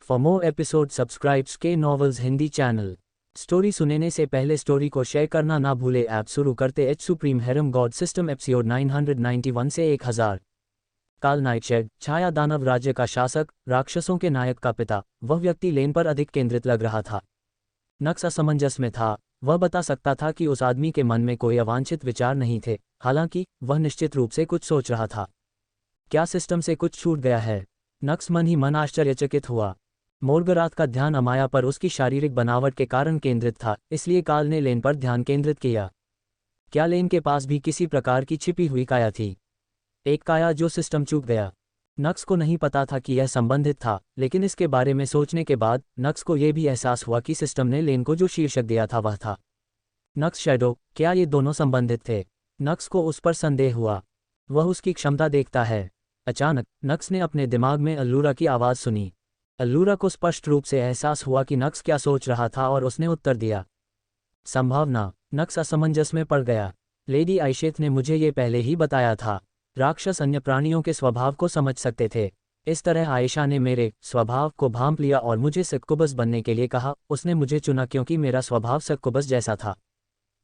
For more episode subscribes के novels Hindi channel. Story सुनने से पहले स्टोरी को शेयर करना ना भूले। ऐप शुरू करते एच सुप्रीम हेरम गॉड सिस्टम एपिसोड 991 से 1000। काल नाइटशेड, छाया दानव राज्य का शासक, राक्षसों के नायक का पिता, वह व्यक्ति लेन पर अधिक केंद्रित लग रहा था। नक्स असमंजस में था। वह बता सकता था कि उस आदमी के मन में कोई अवांछित विचार नहीं थे, हालांकि वह निश्चित रूप से कुछ सोच रहा था। क्या सिस्टम से कुछ छूट गया है? नक्स मन ही मन आश्चर्यचकित हुआ। मोर्गराथ का ध्यान अमाया पर उसकी शारीरिक बनावट के कारण केंद्रित था, इसलिए काल ने लेन पर ध्यान केंद्रित किया। क्या लेन के पास भी किसी प्रकार की छिपी हुई काया थी? एक काया जो सिस्टम चूक गया। नक्स को नहीं पता था कि यह संबंधित था, लेकिन इसके बारे में सोचने के बाद नक्स को यह भी एहसास हुआ कि सिस्टम ने लेन को जो शीर्षक दिया था वह था नक्स शैडो। क्या ये दोनों संबंधित थे? नक्स को उस पर संदेह हुआ। वह उसकी क्षमता देखता है। अचानक नक्स ने अपने दिमाग में अल्लूरा की आवाज़ सुनी। अल्लूरा को स्पष्ट रूप से एहसास हुआ कि नक्स क्या सोच रहा था और उसने उत्तर दिया, संभावना। नक्स असमंजस में पड़ गया। लेडी आयशेथ ने मुझे ये पहले ही बताया था। राक्षस अन्य प्राणियों के स्वभाव को समझ सकते थे। इस तरह आयशा ने मेरे स्वभाव को भांप लिया और मुझे सक्कुबस बनने के लिए कहा। उसने मुझे चुना क्योंकि मेरा स्वभाव सक्कुबस जैसा था।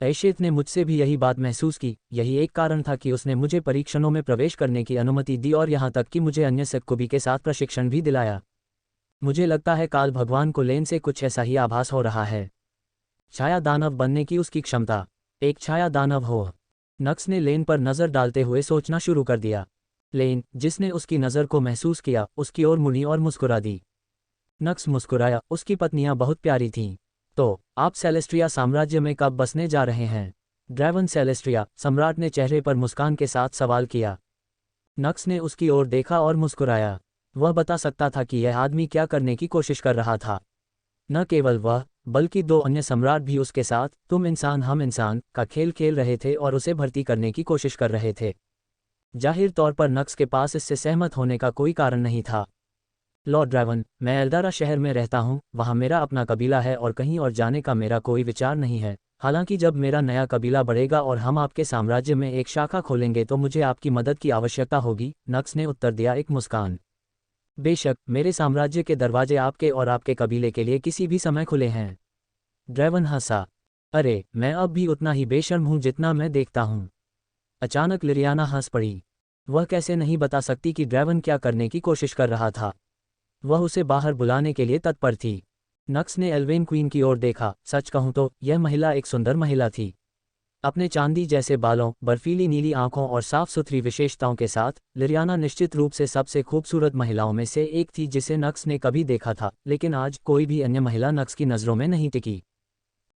आयशेथ ने मुझसे भी यही बात महसूस की। यही एक कारण था कि उसने मुझे परीक्षणों में प्रवेश करने की अनुमति दी और यहाँ तक कि मुझे अन्य सक्कुबी के साथ प्रशिक्षण भी दिलाया। मुझे लगता है काल भगवान को लेन से कुछ ऐसा ही आभास हो रहा है। छाया दानव बनने की उसकी क्षमता। एक छाया दानव हो। नक्स ने लेन पर नज़र डालते हुए सोचना शुरू कर दिया। लेन, जिसने उसकी नज़र को महसूस किया, उसकी ओर मुड़ी और मुस्कुरा दी। नक्स मुस्कुराया। उसकी पत्नियां बहुत प्यारी थीं। तो आप सेलेस्ट्रिया साम्राज्य में कब बसने जा रहे हैं? ड्रैवन सेलेस्ट्रिया, सम्राट ने चेहरे पर मुस्कान के साथ सवाल किया। नक्स ने उसकी ओर देखा और मुस्कुराया। वह बता सकता था कि यह आदमी क्या करने की कोशिश कर रहा था। न केवल वह, बल्कि दो अन्य सम्राट भी उसके साथ तुम इंसान हम इंसान का खेल खेल रहे थे और उसे भर्ती करने की कोशिश कर रहे थे। जाहिर तौर पर नक्स के पास इससे सहमत होने का कोई कारण नहीं था। लॉर्ड ड्रैवन, मैं एल्दारा शहर में रहता हूँ। वहाँ मेरा अपना कबीला है और कहीं और जाने का मेरा कोई विचार नहीं है। हालांकि जब मेरा नया कबीला बढ़ेगा और हम आपके साम्राज्य में एक शाखा खोलेंगे तो मुझे आपकी मदद की आवश्यकता होगी। नक्स ने उत्तर दिया, एक मुस्कान। बेशक, मेरे साम्राज्य के दरवाजे आपके और आपके कबीले के लिए किसी भी समय खुले हैं। ड्रैवन हंसा। अरे, मैं अब भी उतना ही बेशर्म हूँ जितना मैं देखता हूँ। अचानक लिरियाना हंस पड़ी। वह कैसे नहीं बता सकती कि ड्रैवन क्या करने की कोशिश कर रहा था। वह उसे बाहर बुलाने के लिए तत्पर थी। नक्स ने एल्वेन क्वीन की ओर देखा। सच कहूँ तो यह महिला एक सुंदर महिला थी। अपने चांदी जैसे बालों, बर्फीली नीली आंखों और साफ सुथरी विशेषताओं के साथ लिरियाना निश्चित रूप से सबसे खूबसूरत महिलाओं में से एक थी जिसे नक्स ने कभी देखा था। लेकिन आज कोई भी अन्य महिला नक्स की नज़रों में नहीं टिकी।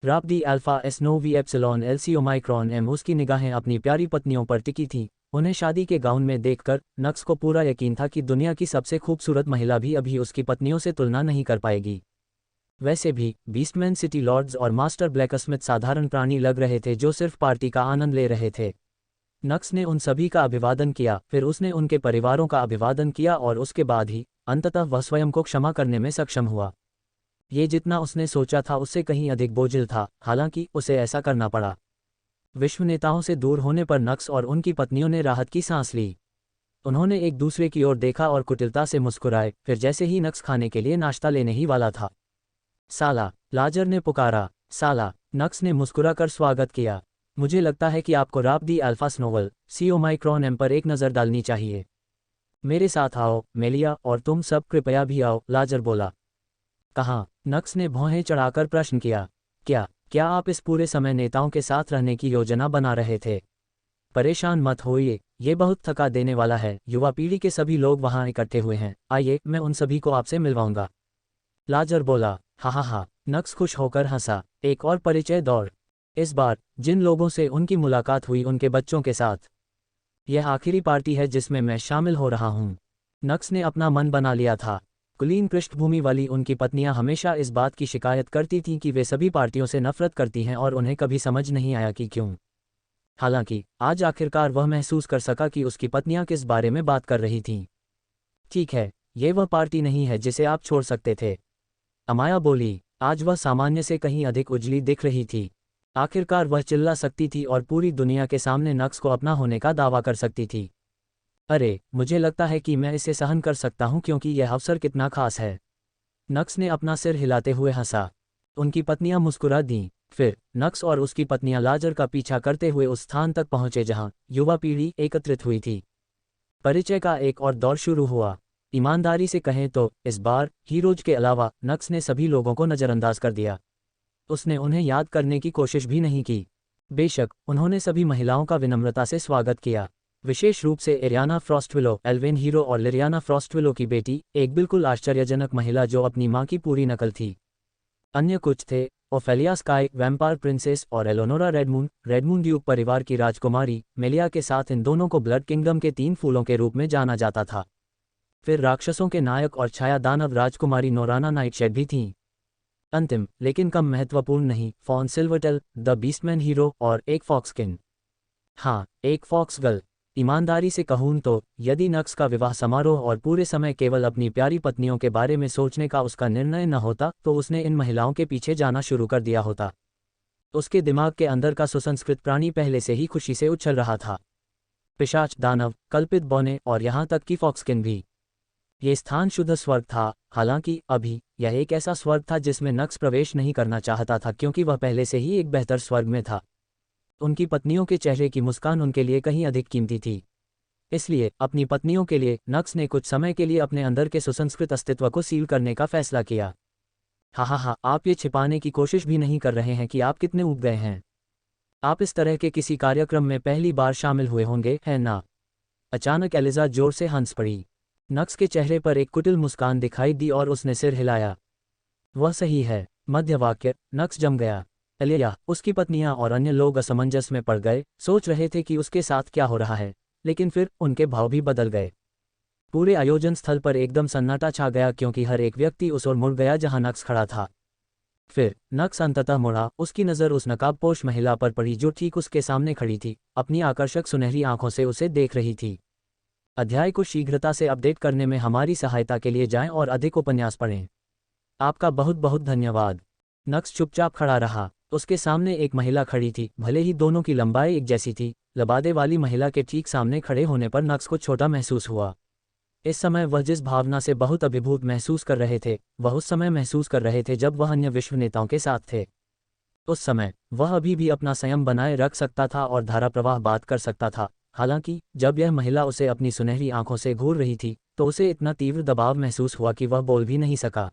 राप डी alpha S no we epsilon एलसी ओमाइक्रॉन एम। उसकी निगाहें अपनी प्यारी पत्नियों पर टिकी थीं। उन्हें शादी के गाउन में देखकर नक्स को पूरा यकीन था कि दुनिया की सबसे खूबसूरत महिला भी अभी उसकी पत्नियों से तुलना नहीं कर पाएगी। वैसे भी बीस्टमैन, सिटी लॉर्ड्स और मास्टर ब्लैकस्मिथ साधारण प्राणी लग रहे थे जो सिर्फ पार्टी का आनंद ले रहे थे। नक्स ने उन सभी का अभिवादन किया, फिर उसने उनके परिवारों का अभिवादन किया और उसके बाद ही अंततः वह स्वयं को क्षमा करने में सक्षम हुआ। ये जितना उसने सोचा था उससे कहीं अधिक बोझिल था, हालांकि उसे ऐसा करना पड़ा। विश्व नेताओं से दूर होने पर नक्स और उनकी पत्नियों ने राहत की सांस ली। उन्होंने एक दूसरे की ओर देखा और कुटिलता से मुस्कुराए। फिर जैसे ही नक्स खाने के लिए नाश्ता लेने ही वाला था, साला, लाजर ने पुकारा। साला, नक्स ने मुस्कुराकर स्वागत किया। मुझे लगता है कि आपको राप दी अल्फा स्नोवल सी ओमाइक्रॉन एम पर एक नज़र डालनी चाहिए। मेरे साथ आओ मेलिया, और तुम सब कृपया भी आओ, लाजर बोला। कहाँ? नक्स ने भौहें चढ़ाकर प्रश्न किया। क्या आप इस पूरे समय नेताओं के साथ रहने की योजना बना रहे थे? परेशान मत होइए, ये बहुत थका देने वाला है। युवा पीढ़ी के सभी लोग वहाँ इकट्ठे हुए हैं। आइए, मैं उन सभी को आपसे मिलवाऊंगा। लाजर बोला। हा। नक्स खुश होकर हंसा। एक और परिचय दौड़। इस बार जिन लोगों से उनकी मुलाकात हुई उनके बच्चों के साथ। यह आखिरी पार्टी है जिसमें मैं शामिल हो रहा हूँ। नक्स ने अपना मन बना लिया था। कुलीन पृष्ठभूमि वाली उनकी पत्नियां हमेशा इस बात की शिकायत करती थीं कि वे सभी पार्टियों से नफरत करती हैं और उन्हें कभी समझ नहीं आया कि क्यों। हालांकि आज आखिरकार वह महसूस कर सका कि उसकी पत्नियां किस बारे में बात कर रही थीं। ठीक है, ये वह पार्टी नहीं है जिसे आप छोड़ सकते थे, अमाया बोली। आज वह सामान्य से कहीं अधिक उजली दिख रही थी। आखिरकार वह चिल्ला सकती थी और पूरी दुनिया के सामने नक्स को अपना होने का दावा कर सकती थी। अरे, मुझे लगता है कि मैं इसे सहन कर सकता हूँ क्योंकि यह अवसर कितना खास है। नक्स ने अपना सिर हिलाते हुए हंसा। उनकी पत्नियां मुस्कुरा दीं। फिर नक्स और उसकी पत्नियां लाजर का पीछा करते हुए उस स्थान तक पहुंचे जहां युवा पीढ़ी एकत्रित हुई थी। परिचय का एक और दौर शुरू हुआ। ईमानदारी से कहें तो इस बार हीरोज के अलावा नक्स ने सभी लोगों को नज़रअंदाज कर दिया। उसने उन्हें याद करने की कोशिश भी नहीं की। बेशक उन्होंने सभी महिलाओं का विनम्रता से स्वागत किया, विशेष रूप से एरियाना फ्रॉस्टविलो, एल्वेन हीरो और लिरियाना फ्रॉस्टविलो की बेटी, एक बिल्कुल आश्चर्यजनक महिला जो अपनी मां की पूरी नकल थी। अन्य कुछ थे ओफेलिया स्काई, वैम्पायर प्रिंसेस, और एलोनोरा रेडमून ड्यूक परिवार की राजकुमारी। मेलिया के साथ इन दोनों को ब्लड किंगडम के 3 फूलों के रूप में जाना जाता था। फिर राक्षसों के नायक और छाया दानव राजकुमारी नोराना नाइटशेड भी थीं। अंतिम लेकिन कम महत्वपूर्ण नहीं, फॉन सिल्वरटेल, द बीस्टमैन हीरो, और एक फॉक्सकिन। हाँ, एक फॉक्स गर्ल। ईमानदारी से कहूँ तो यदि नक्स का विवाह समारोह और पूरे समय केवल अपनी प्यारी पत्नियों के बारे में सोचने का उसका निर्णय न होता तो उसने इन महिलाओं के पीछे जाना शुरू कर दिया होता। उसके दिमाग के अंदर का सुसंस्कृत प्राणी पहले से ही खुशी से उछल रहा था। पिशाच, दानव, कल्पित बौने और यहाँ तक कि फॉक्सकिन भी। ये स्थान शुद्ध स्वर्ग था। हालांकि अभी यह एक ऐसा स्वर्ग था जिसमें नक्स प्रवेश नहीं करना चाहता था क्योंकि वह पहले से ही एक बेहतर स्वर्ग में था। उनकी पत्नियों के चेहरे की मुस्कान उनके लिए कहीं अधिक कीमती थी। इसलिए अपनी पत्नियों के लिए नक्स ने कुछ समय के लिए अपने अंदर के सुसंस्कृत अस्तित्व को सील करने का फैसला किया। हा, आप ये छिपाने की कोशिश भी नहीं कर रहे हैं कि आप कितने ऊब गए हैं। आप इस तरह के किसी कार्यक्रम में पहली बार शामिल हुए होंगे, है ना? अचानक एलिजा जोर से हंस पड़ी। नक्स के चेहरे पर एक कुटिल मुस्कान दिखाई दी और उसने सिर हिलाया। वह सही है। मध्य वाक्य। नक्स जम गया। एलिया, उसकी पत्नियां और अन्य लोग असमंजस में पड़ गए, सोच रहे थे कि उसके साथ क्या हो रहा है, लेकिन फिर उनके भाव भी बदल गए। पूरे आयोजन स्थल पर एकदम सन्नाटा छा गया क्योंकि हर एक व्यक्ति उस ओर मुड़ गया जहां नक्स खड़ा था। फिर नक्स अंततः मुड़ा। उसकी नज़र उस नकाबपोश महिला पर पड़ी जो ठीक उसके सामने खड़ी थी, अपनी आकर्षक सुनहरी आंखों से उसे देख रही थी। अध्याय को शीघ्रता से अपडेट करने में हमारी सहायता के लिए जाएं और अधिक उपन्यास पढ़ें। आपका बहुत बहुत धन्यवाद। नक्स चुपचाप खड़ा रहा। उसके सामने एक महिला खड़ी थी, भले ही दोनों की लंबाई एक जैसी थी। लबादे वाली महिला के ठीक सामने खड़े होने पर नक्स को छोटा महसूस हुआ। इस समय वह जिस भावना से बहुत अभिभूत महसूस कर रहे थे, वह उस समय महसूस कर रहे थे जब वह अन्य विश्व नेताओं के साथ थे। उस समय वह अभी भी अपना संयम बनाए रख सकता था और धारा प्रवाह बात कर सकता था। हालांकि जब यह महिला उसे अपनी सुनहरी आंखों से घूर रही थी तो उसे इतना तीव्र दबाव महसूस हुआ कि वह बोल भी नहीं सका।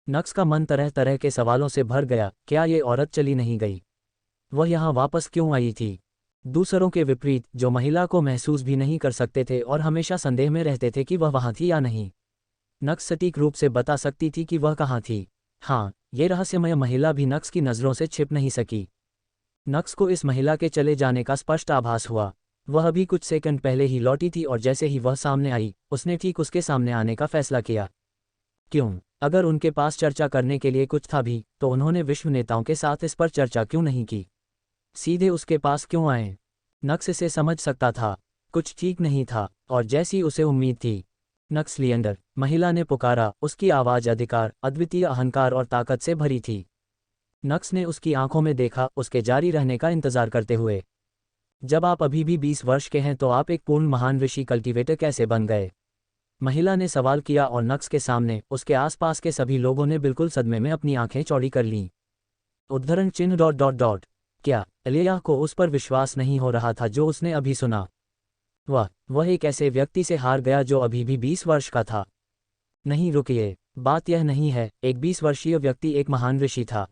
नक्स का मन तरह तरह के सवालों से भर गया। क्या ये औरत चली नहीं गई? वह यहाँ वापस क्यों आई थी? दूसरों के विपरीत, जो महिला को महसूस भी नहीं कर सकते थे और हमेशा संदेह में रहते थे कि वह वहाँ थी या नहीं। नक्स सटीक रूप से बता सकती थी कि वह कहाँ थी। हाँ, ये रहस्यमय महिला भी नक्स की नज़रों से छिप नहीं सकी। नक्स को इस महिला के चले जाने का स्पष्ट आभास हुआ। वह अभी कुछ सेकंड पहले ही लौटी थी और जैसे ही वह सामने आई, उसने ठीक उसके सामने आने का फैसला किया। क्यों? अगर उनके पास चर्चा करने के लिए कुछ था भी, तो उन्होंने विश्व नेताओं के साथ इस पर चर्चा क्यों नहीं की? सीधे उसके पास क्यों आए? नक्स इसे समझ सकता था। कुछ ठीक नहीं था, और जैसी उसे उम्मीद थी। नक्स लिएंडर, महिला ने पुकारा। उसकी आवाज़ अधिकार, अद्वितीय अहंकार और ताकत से भरी थी। नक्स ने उसकी आंखों में देखा, उसके जारी रहने का इंतजार करते हुए। जब आप अभी भी 20 वर्ष के हैं तो आप एक पूर्ण महान ऋषि कल्टीवेटर कैसे बन गए? महिला ने सवाल किया और नक्स के सामने उसके आसपास के सभी लोगों ने बिल्कुल सदमे में अपनी आंखें चौड़ी कर लीं। उद्धरण चिन्ह ... क्या एलिया को उस पर विश्वास नहीं हो रहा था जो उसने अभी सुना? वह एक ऐसे व्यक्ति से हार गया जो अभी भी 20 वर्ष का था। नहीं रुकिए, बात यह नहीं है। एक 20 वर्षीय व्यक्ति एक महान ऋषि था,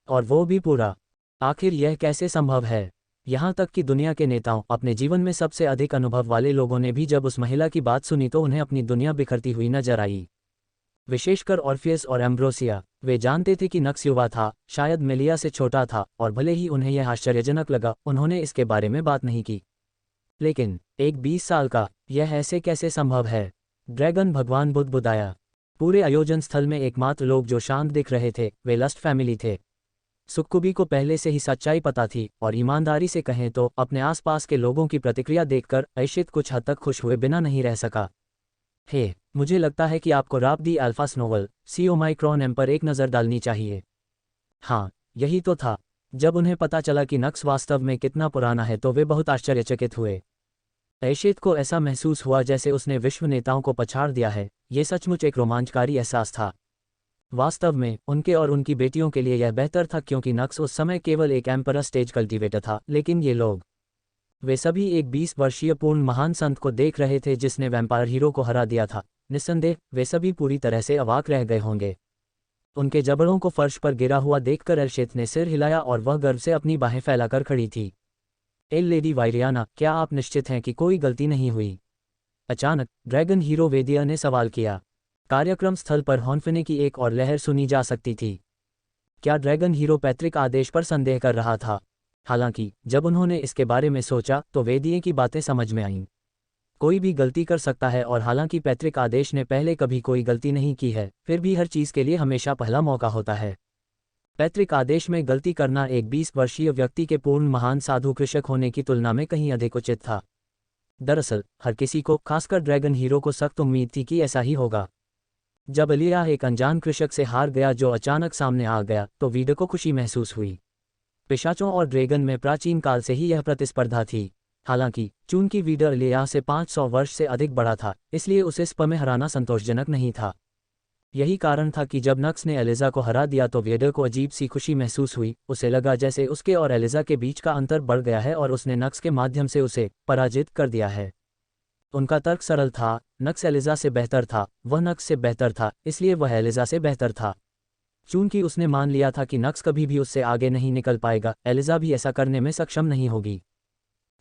और वो भी पूरा। आखिर यह कैसे संभव है? यहाँ तक कि दुनिया के नेताओं, अपने जीवन में सबसे अधिक अनुभव वाले लोगों ने भी जब उस महिला की बात सुनी तो उन्हें अपनी दुनिया बिखरती हुई नजर आई। विशेषकर ऑर्फियस और एम्ब्रोसिया। वे जानते थे कि नक्स युवा था, शायद मेलिया से छोटा था, और भले ही उन्हें यह आश्चर्यजनक लगा, उन्होंने इसके बारे में बात नहीं की। लेकिन एक 20 साल का, यह ऐसे कैसे संभव है? ड्रैगन भगवान बुदबुदाया। पूरे आयोजन स्थल में एकमात्र लोग जो शांत दिख रहे थे वे लस्ट फैमिली थे। सुक्कुबी को पहले से ही सच्चाई पता थी, और ईमानदारी से कहें तो अपने आसपास के लोगों की प्रतिक्रिया देखकर ऐशित कुछ हद तक खुश हुए बिना नहीं रह सका। हे, मुझे लगता है कि आपको राप दी अल्फा स्नोवल, सी ओमाइक्रॉन एम पर एक नज़र डालनी चाहिए। हाँ, यही तो था। जब उन्हें पता चला कि नक्स वास्तव में कितना पुराना है तो वे बहुत आश्चर्यचकित हुए। ऐशित को ऐसा महसूस हुआ जैसे उसने विश्व नेताओं को पछाड़ दिया है। ये सचमुच एक रोमांचकारी एहसास था। वास्तव में उनके और उनकी बेटियों के लिए यह बेहतर था, क्योंकि नक्स उस समय केवल एक एम्परर स्टेज कल्टीवेटर था, लेकिन ये लोग, वे सभी एक 20 वर्षीय पूर्ण महान संत को देख रहे थे जिसने वैम्पायर हीरो को हरा दिया था। निस्संदेह वे सभी पूरी तरह से अवाक रह गए होंगे। उनके जबड़ों को फर्श पर गिरा हुआ देखकर एल्शेथ ने सिर हिलाया और वह गर्व से अपनी बाहें फैलाकर खड़ी थी। एल लेडी वायरियाना, क्या आप निश्चित हैं कि कोई गलती नहीं हुई? अचानक ड्रैगन हीरो वेदिया ने सवाल किया। कार्यक्रम स्थल पर हॉन्फने की एक और लहर सुनी जा सकती थी। क्या ड्रैगन हीरो पैतृक आदेश पर संदेह कर रहा था? हालांकि जब उन्होंने इसके बारे में सोचा तो वेदिये की बातें समझ में आईं। कोई भी गलती कर सकता है, और हालांकि पैतृक आदेश ने पहले कभी कोई गलती नहीं की है, फिर भी हर चीज़ के लिए हमेशा पहला मौका होता है। पैतृक आदेश में गलती करना एक 20 वर्षीय व्यक्ति के पूर्ण महान साधु कृषक होने की तुलना में कहीं अधिक उचित था। दरअसल हर किसी को, खासकर ड्रैगन हीरो को, सख्त उम्मीद थी कि ऐसा ही होगा। जब एलिया एक अनजान कृषक से हार गया जो अचानक सामने आ गया, तो वीडर को खुशी महसूस हुई। पिशाचों और ड्रैगन में प्राचीन काल से ही यह प्रतिस्पर्धा थी। हालांकि चूंकि वीडर एलिया से 500 वर्ष से अधिक बड़ा था, इसलिए उसे स्प में हराना संतोषजनक नहीं था। यही कारण था कि जब नक्स ने एलिजा को हरा दिया तो वीडर को अजीब सी खुशी महसूस हुई। उसे लगा जैसे उसके और एलिजा के बीच का अंतर बढ़ गया है और उसने नक्स के माध्यम से उसे पराजित कर दिया है। उनका तर्क सरल था, नक्स एलिजा से बेहतर था, वह नक्स से बेहतर था, इसलिए वह एलिजा से बेहतर था। चूंकि उसने मान लिया था कि नक्स कभी भी उससे आगे नहीं निकल पाएगा, एलिजा भी ऐसा करने में सक्षम नहीं होगी।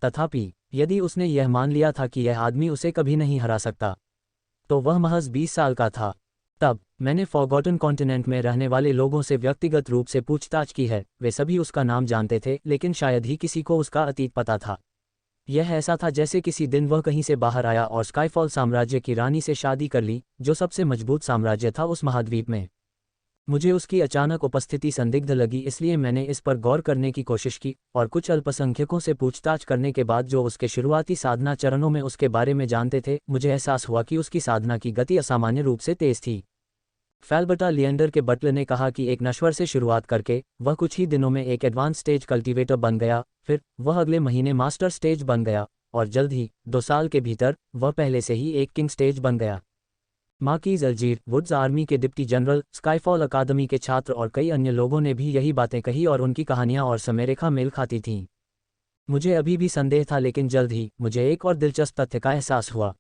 तथापि यदि उसने यह मान लिया था कि यह आदमी उसे कभी नहीं हरा सकता, तो वह महज 20 साल का था। तब मैंने फॉरगॉटन कॉन्टिनेंट में रहने वाले लोगों से व्यक्तिगत रूप से पूछताछ की है। वे सभी उसका नाम जानते थे, लेकिन शायद ही किसी को उसका अतीत पता था। यह ऐसा था जैसे किसी दिन वह कहीं से बाहर आया और स्काईफॉल साम्राज्य की रानी से शादी कर ली, जो सबसे मजबूत साम्राज्य था उस महाद्वीप में। मुझे उसकी अचानक उपस्थिति संदिग्ध लगी, इसलिए मैंने इस पर गौर करने की कोशिश की, और कुछ अल्पसंख्यकों से पूछताछ करने के बाद जो उसके शुरुआती साधना चरणों में उसके बारे में जानते थे, मुझे एहसास हुआ कि उसकी साधना की गति असामान्य रूप से तेज थी। फैल्बर्टा लिएंडर के बटलर ने कहा कि एक नश्वर से शुरुआत करके वह कुछ ही दिनों में एक एडवांस स्टेज कल्टीवेटर बन गया, फिर वह अगले महीने मास्टर स्टेज बन गया, और जल्द ही 2 साल के भीतर वह पहले से ही एक किंग स्टेज बन गया। मार्कीज अल्जीर वुड्स आर्मी के डिप्टी जनरल, स्काईफॉल अकादमी के छात्र और कई अन्य लोगों ने भी यही बातें कही, और उनकी कहानियां और समयरेखा मेल खाती थीं। मुझे अभी भी संदेह था, लेकिन जल्द ही मुझे एक और दिलचस्प तथ्य का एहसास हुआ।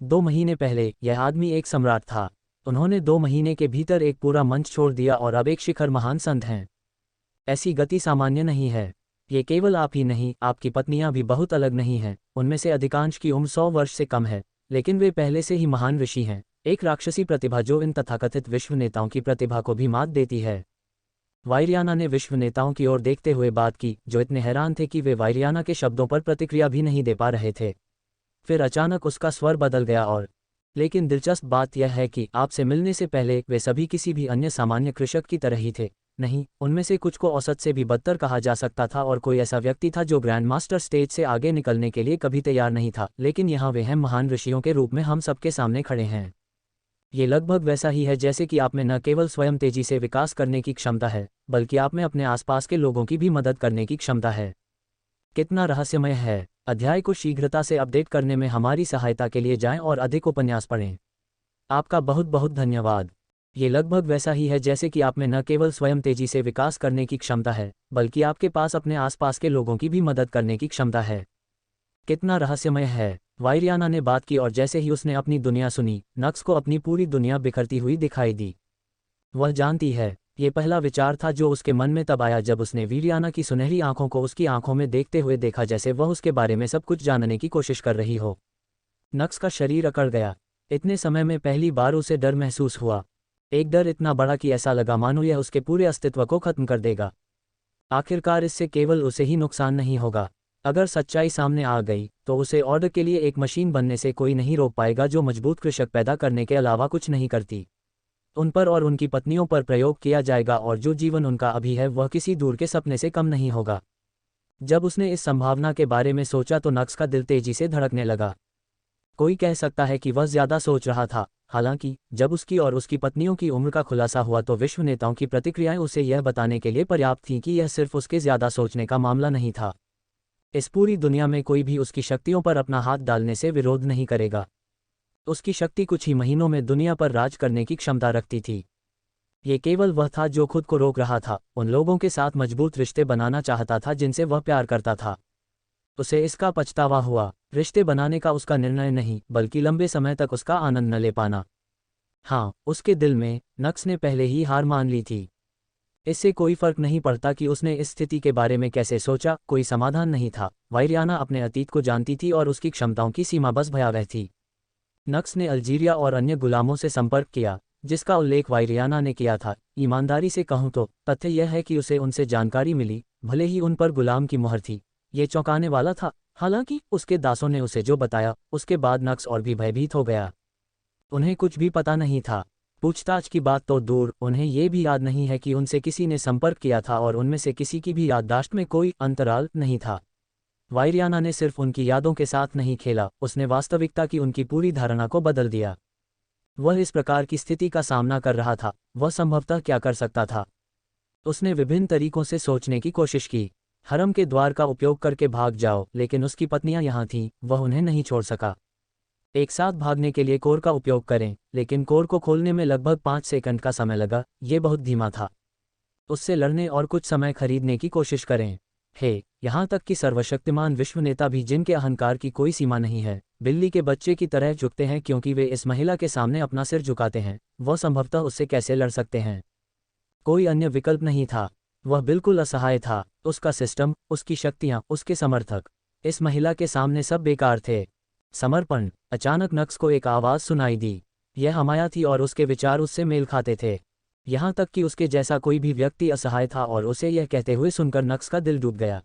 2 महीने पहले यह आदमी एक सम्राट था। उन्होंने 2 महीने के भीतर एक पूरा मंच छोड़ दिया और अब एक शिखर महान संत हैं। ऐसी गति सामान्य नहीं है। ये केवल आप ही नहीं, आपकी पत्नियां भी बहुत अलग नहीं हैं। उनमें से अधिकांश की उम्र 100 वर्ष से कम है, लेकिन वे पहले से ही महान ऋषि हैं। एक राक्षसी प्रतिभा जो इन तथाकथित विश्व नेताओं की प्रतिभा को भी मात देती है। वायरियाना ने विश्व नेताओं की ओर देखते हुए बात की, जो इतने हैरान थे कि वे वायरियाना के शब्दों पर प्रतिक्रिया भी नहीं दे पा रहे थे। फिर अचानक उसका स्वर बदल गया और, लेकिन दिलचस्प बात यह है कि आपसे मिलने से पहले वे सभी किसी भी अन्य सामान्य कृषक की तरह ही थे। नहीं, उनमें से कुछ को औसत से भी बदतर कहा जा सकता था, और कोई ऐसा व्यक्ति था जो ग्रैंड मास्टर स्टेज से आगे निकलने के लिए कभी तैयार नहीं था। लेकिन यहाँ वे हैं, महान ऋषियों के रूप में हम सबके सामने खड़े हैं। ये लगभग वैसा ही है जैसे कि आप में न केवल स्वयं तेजी से विकास करने की क्षमता है, बल्कि आप में अपने आसपास के लोगों की भी मदद करने की क्षमता है। कितना रहस्यमय है। अध्याय को शीघ्रता से अपडेट करने में हमारी सहायता के लिए जाएं और अधिक उपन्यास पढ़ें। आपका बहुत बहुत धन्यवाद। ये लगभग वैसा ही है जैसे कि आप में न केवल स्वयं तेजी से विकास करने की क्षमता है, बल्कि आपके पास अपने आसपास के लोगों की भी मदद करने की क्षमता है। कितना रहस्यमय है। वायरियाना ने बात की, और जैसे ही उसने अपनी दुनिया सुनी, नक्स को अपनी पूरी दुनिया बिखरती हुई दिखाई दी। वह जानती है, ये पहला विचार था जो उसके मन में तब आया जब उसने वीरियाना की सुनहरी आंखों को उसकी आंखों में देखते हुए देखा, जैसे वह उसके बारे में सब कुछ जानने की कोशिश कर रही हो। नक्स का शरीर अकड़ गया। इतने समय में पहली बार उसे डर महसूस हुआ। एक डर इतना बड़ा कि ऐसा लगा मानो यह उसके पूरे अस्तित्व को खत्म कर देगा। आखिरकार इससे केवल उसे ही नुकसान नहीं होगा। अगर सच्चाई सामने आ गई तो उसे ऑर्डर के लिए एक मशीन बनने से कोई नहीं रोक पाएगा, जो मजबूत कृषक पैदा करने के अलावा कुछ नहीं करती। उन पर और उनकी पत्नियों पर प्रयोग किया जाएगा, और जो जीवन उनका अभी है वह किसी दूर के सपने से कम नहीं होगा। जब उसने इस संभावना के बारे में सोचा तो नक्स का दिल तेजी से धड़कने लगा। कोई कह सकता है कि वह ज्यादा सोच रहा था। हालांकि जब उसकी और उसकी पत्नियों की उम्र का खुलासा हुआ तो विश्व नेताओं की प्रतिक्रियाएं उसे यह बताने के लिए पर्याप्त थीं कि यह सिर्फ उसके ज्यादा सोचने का मामला नहीं था। इस पूरी दुनिया में कोई भी उसकी शक्तियों पर अपना हाथ डालने से विरोध नहीं करेगा। उसकी शक्ति कुछ ही महीनों में दुनिया पर राज करने की क्षमता रखती थी। ये केवल वह था जो खुद को रोक रहा था, उन लोगों के साथ मजबूत रिश्ते बनाना चाहता था जिनसे वह प्यार करता था। उसे इसका पछतावा हुआ, रिश्ते बनाने का उसका निर्णय नहीं, बल्कि लंबे समय तक उसका आनंद न ले पाना। हाँ, उसके दिल में नक्स ने पहले ही हार मान ली थी। इससे कोई फर्क नहीं पड़ता कि उसने इस स्थिति के बारे में कैसे सोचा, कोई समाधान नहीं था। वायरियाना अपने अतीत को जानती थी और उसकी क्षमताओं की सीमा बस भयावह थी। नक्स ने अल्जीरिया और अन्य गुलामों से संपर्क किया, जिसका उल्लेख वायरियाना ने किया था। ईमानदारी से कहूँ तो तथ्य यह है कि उसे उनसे जानकारी मिली, भले ही उन पर गुलाम की मुहर थी। ये चौंकाने वाला था। हालांकि उसके दासों ने उसे जो बताया, उसके बाद नक्स और भी भयभीत हो गया। उन्हें कुछ भी पता नहीं था। पूछताछ की बात तो दूर, उन्हें ये भी याद नहीं है कि उनसे किसी ने संपर्क किया था और उनमें से किसी की भी याददाश्त में कोई अंतराल नहीं था। वायरियाना ने सिर्फ उनकी यादों के साथ नहीं खेला, उसने वास्तविकता की उनकी पूरी धारणा को बदल दिया। वह इस प्रकार की स्थिति का सामना कर रहा था, वह संभवतः क्या कर सकता था। उसने विभिन्न तरीकों से सोचने की कोशिश की। हरम के द्वार का उपयोग करके भाग जाओ, लेकिन उसकी पत्नियां यहाँ थीं, वह उन्हें नहीं छोड़ सका। एक साथ भागने के लिए कोर का उपयोग करें, लेकिन कोर को खोलने में लगभग 5 सेकंड का समय लगा, ये बहुत धीमा था। उससे लड़ने और कुछ समय खरीदने की कोशिश करें। यहाँ तक कि सर्वशक्तिमान विश्व नेता भी, जिनके अहंकार की कोई सीमा नहीं है, बिल्ली के बच्चे की तरह झुकते हैं क्योंकि वे इस महिला के सामने अपना सिर झुकाते हैं। वह संभवतः उससे कैसे लड़ सकते हैं? कोई अन्य विकल्प नहीं था। वह बिल्कुल असहाय था। उसका सिस्टम, उसकी शक्तियां, उसके समर्थक, इस महिला के सामने सब बेकार थे। समर्पण। अचानक नक्स को एक आवाज़ सुनाई दी। यह हमाया थी और उसके विचार उससे मेल खाते थे। यहाँ तक कि उसके जैसा कोई भी व्यक्ति असहाय था और उसे यह कहते हुए सुनकर नक्स का दिल डूब गया।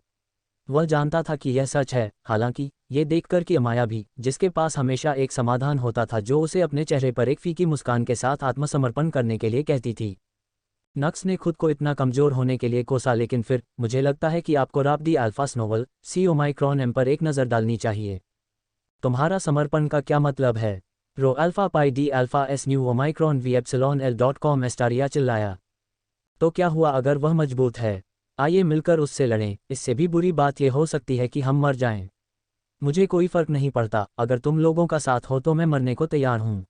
वह जानता था कि यह सच है, हालांकि ये देखकर कि अमाया भी, जिसके पास हमेशा एक समाधान होता था जो उसे अपने चेहरे पर एक फीकी मुस्कान के साथ आत्मसमर्पण करने के लिए कहती थी। नक्स ने खुद को इतना कमज़ोर होने के लिए कोसा, लेकिन फिर मुझे लगता है कि आपको राब दी अल्फास नोवल सी ओमाइक्रॉन एम पर एक नज़र डालनी चाहिए। तुम्हारा समर्पण का क्या मतलब है? रो अल्फा पाई डी अल्फा एस न्यू ओमाइक्रॉन वी एप्सिलॉन एल.com एस्टारिया चिल्लाया। तो क्या हुआ अगर वह मजबूत है? आइए मिलकर उससे लड़ें। इससे भी बुरी बात यह हो सकती है कि हम मर जाएं। मुझे कोई फर्क नहीं पड़ता, अगर तुम लोगों का साथ हो तो मैं मरने को तैयार हूं।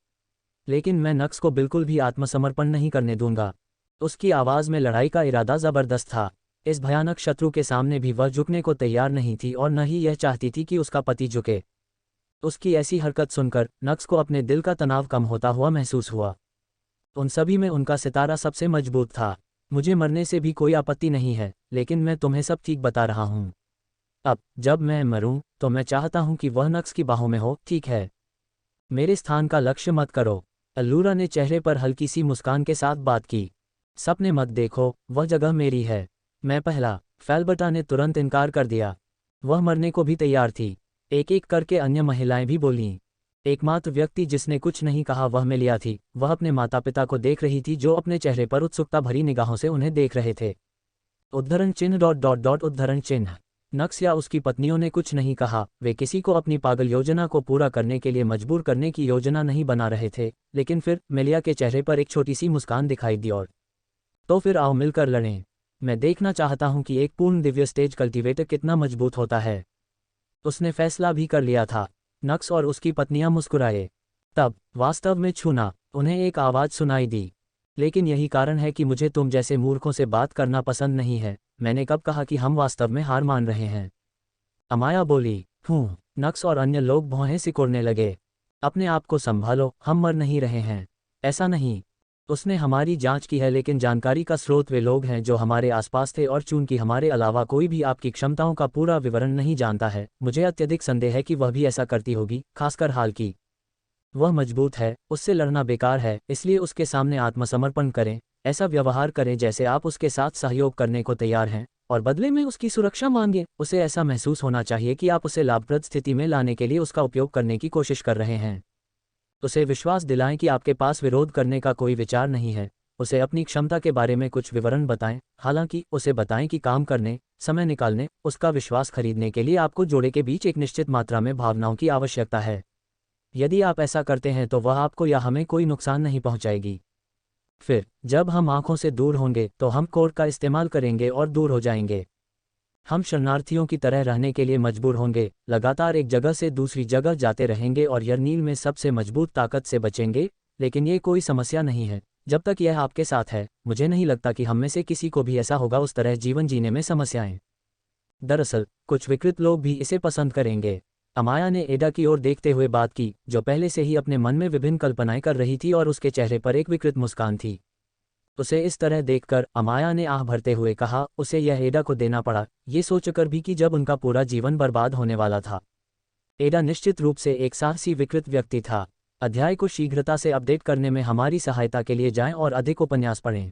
लेकिन मैं नक्स को बिल्कुल भी आत्मसमर्पण नहीं करने दूंगा। उसकी आवाज़ में लड़ाई का इरादा ज़बरदस्त था। इस भयानक शत्रु के सामने भी वह झुकने को तैयार नहीं थी और न ही यह चाहती थी कि उसका पति झुके। उसकी ऐसी हरकत सुनकर नक्स को अपने दिल का तनाव कम होता हुआ महसूस हुआ। उन सभी में उनका सितारा सबसे मजबूत था। मुझे मरने से भी कोई आपत्ति नहीं है, लेकिन मैं तुम्हें सब ठीक बता रहा हूँ। अब जब मैं मरूं तो मैं चाहता हूं कि वह नक्स की बाहों में हो, ठीक है? मेरे स्थान का लक्ष्य मत करो। अल्लूरा ने चेहरे पर हल्की सी मुस्कान के साथ बात की। सपने मत देखो, वह जगह मेरी है। मैं पहला। फेल्बर्टा ने तुरंत इनकार कर दिया। वह मरने को भी तैयार थी। एक एक करके अन्य महिलाएं भी बोलीं। एकमात्र व्यक्ति जिसने कुछ नहीं कहा वह मेलिया थी। वह अपने माता पिता को देख रही थी, जो अपने चेहरे पर उत्सुकता भरी निगाहों से उन्हें देख रहे थे। उद्धरण चिन्ह ... उद्धरण चिन्ह। नक्स या उसकी पत्नियों ने कुछ नहीं कहा। वे किसी को अपनी पागल योजना को पूरा करने के लिए मजबूर करने की योजना नहीं बना रहे थे। लेकिन फिर मेलिया के चेहरे पर एक छोटी सी मुस्कान दिखाई दी। और तो फिर आओ मिलकर लड़ें। मैं देखना चाहता हूं कि एक पूर्ण दिव्य स्टेज कल्टीवेटर कितना मजबूत होता है। उसने फैसला भी कर लिया था। नक्स और उसकी पत्नियां मुस्कुराए। तब वास्तव में छूना, उन्हें एक आवाज़ सुनाई दी। लेकिन यही कारण है कि मुझे तुम जैसे मूर्खों से बात करना पसंद नहीं है। मैंने कब कहा कि हम वास्तव में हार मान रहे हैं? अमाया बोली। नक्स और अन्य लोग भौहें सिकोड़ने लगे। अपने आप को संभालो, हम मर नहीं रहे हैं। ऐसा नहीं। उसने हमारी जांच की है, लेकिन जानकारी का स्रोत वे लोग हैं जो हमारे आसपास थे, और चूंकि हमारे अलावा कोई भी आपकी क्षमताओं का पूरा विवरण नहीं जानता है, मुझे अत्यधिक संदेह है कि वह भी ऐसा करती होगी, खासकर हाल की। वह मजबूत है, उससे लड़ना बेकार है, इसलिए उसके सामने आत्मसमर्पण करें। ऐसा व्यवहार करें जैसे आप उसके साथ सहयोग करने को तैयार हैं, और बदले में उसकी सुरक्षा मांगें। उसे ऐसा महसूस होना चाहिए कि आप उसे लाभप्रद स्थिति में लाने के लिए उसका उपयोग करने की कोशिश कर रहे हैं। उसे विश्वास दिलाएं कि आपके पास विरोध करने का कोई विचार नहीं है। उसे अपनी क्षमता के बारे में कुछ विवरण बताएं, हालांकि उसे बताएं कि काम करने, समय निकालने, उसका विश्वास खरीदने के लिए आपको जोड़े के बीच एक निश्चित मात्रा में भावनाओं की आवश्यकता है। यदि आप ऐसा करते हैं तो वह आपको या हमें कोई नुकसान नहीं पहुंचाएगी। फिर जब हम आंखों से दूर होंगे तो हम कोड का इस्तेमाल करेंगे और दूर हो जाएंगे। हम शरणार्थियों की तरह रहने के लिए मजबूर होंगे, लगातार एक जगह से दूसरी जगह जाते रहेंगे और यरनील में सबसे मजबूत ताकत से बचेंगे। लेकिन ये कोई समस्या नहीं है, जब तक यह आपके साथ है, मुझे नहीं लगता कि हम में से किसी को भी ऐसा होगा उस तरह जीवन जीने में समस्याएं। दरअसल कुछ विकृत लोग भी इसे पसंद करेंगे। अमाया ने एडा की ओर देखते हुए बात की, जो पहले से ही अपने मन में विभिन्न कल्पनाएं कर रही थी और उसके चेहरे पर एक विकृत मुस्कान थी। उसे इस तरह देखकर अमाया ने आह भरते हुए कहा, उसे यह एडा को देना पड़ा, ये सोचकर भी कि जब उनका पूरा जीवन बर्बाद होने वाला था। एडा निश्चित रूप से एक साहसी विकृत व्यक्ति था। अध्याय को शीघ्रता से अपडेट करने में हमारी सहायता के लिए जाएं और अधिक उपन्यास पढ़ें।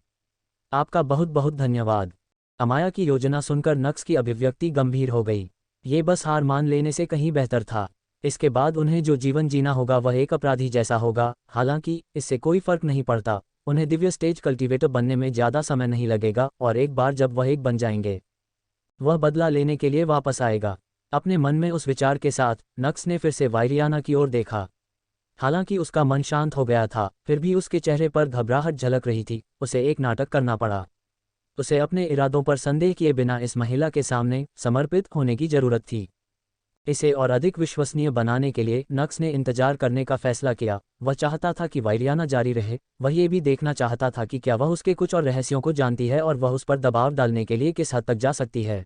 आपका बहुत बहुत धन्यवाद। अमाया की योजना सुनकर नक्स की अभिव्यक्ति गंभीर हो गई। ये बस हार मान लेने से कहीं बेहतर था। इसके बाद उन्हें जो जीवन जीना होगा वह एक अपराधी जैसा होगा। हालांकि इससे कोई फर्क नहीं पड़ता, उन्हें दिव्य स्टेज कल्टीवेटर बनने में ज़्यादा समय नहीं लगेगा और एक बार जब वह एक बन जाएंगे, वह बदला लेने के लिए वापस आएगा। अपने मन में उस विचार के साथ नक्स ने फिर से वायरियाना की ओर देखा। हालांकि उसका मन शांत हो गया था, फिर भी उसके चेहरे पर घबराहट झलक रही थी। उसे एक नाटक करना पड़ा। उसे अपने इरादों पर संदेह किए बिना इस महिला के सामने समर्पित होने की जरूरत थी। इसे और अधिक विश्वसनीय बनाने के लिए नक्स ने इंतजार करने का फैसला किया। वह चाहता था कि वायरियाना जारी रहे। वह ये भी देखना चाहता था कि क्या वह उसके कुछ और रहस्यों को जानती है और वह उस पर दबाव डालने के लिए किस हद तक जा सकती है।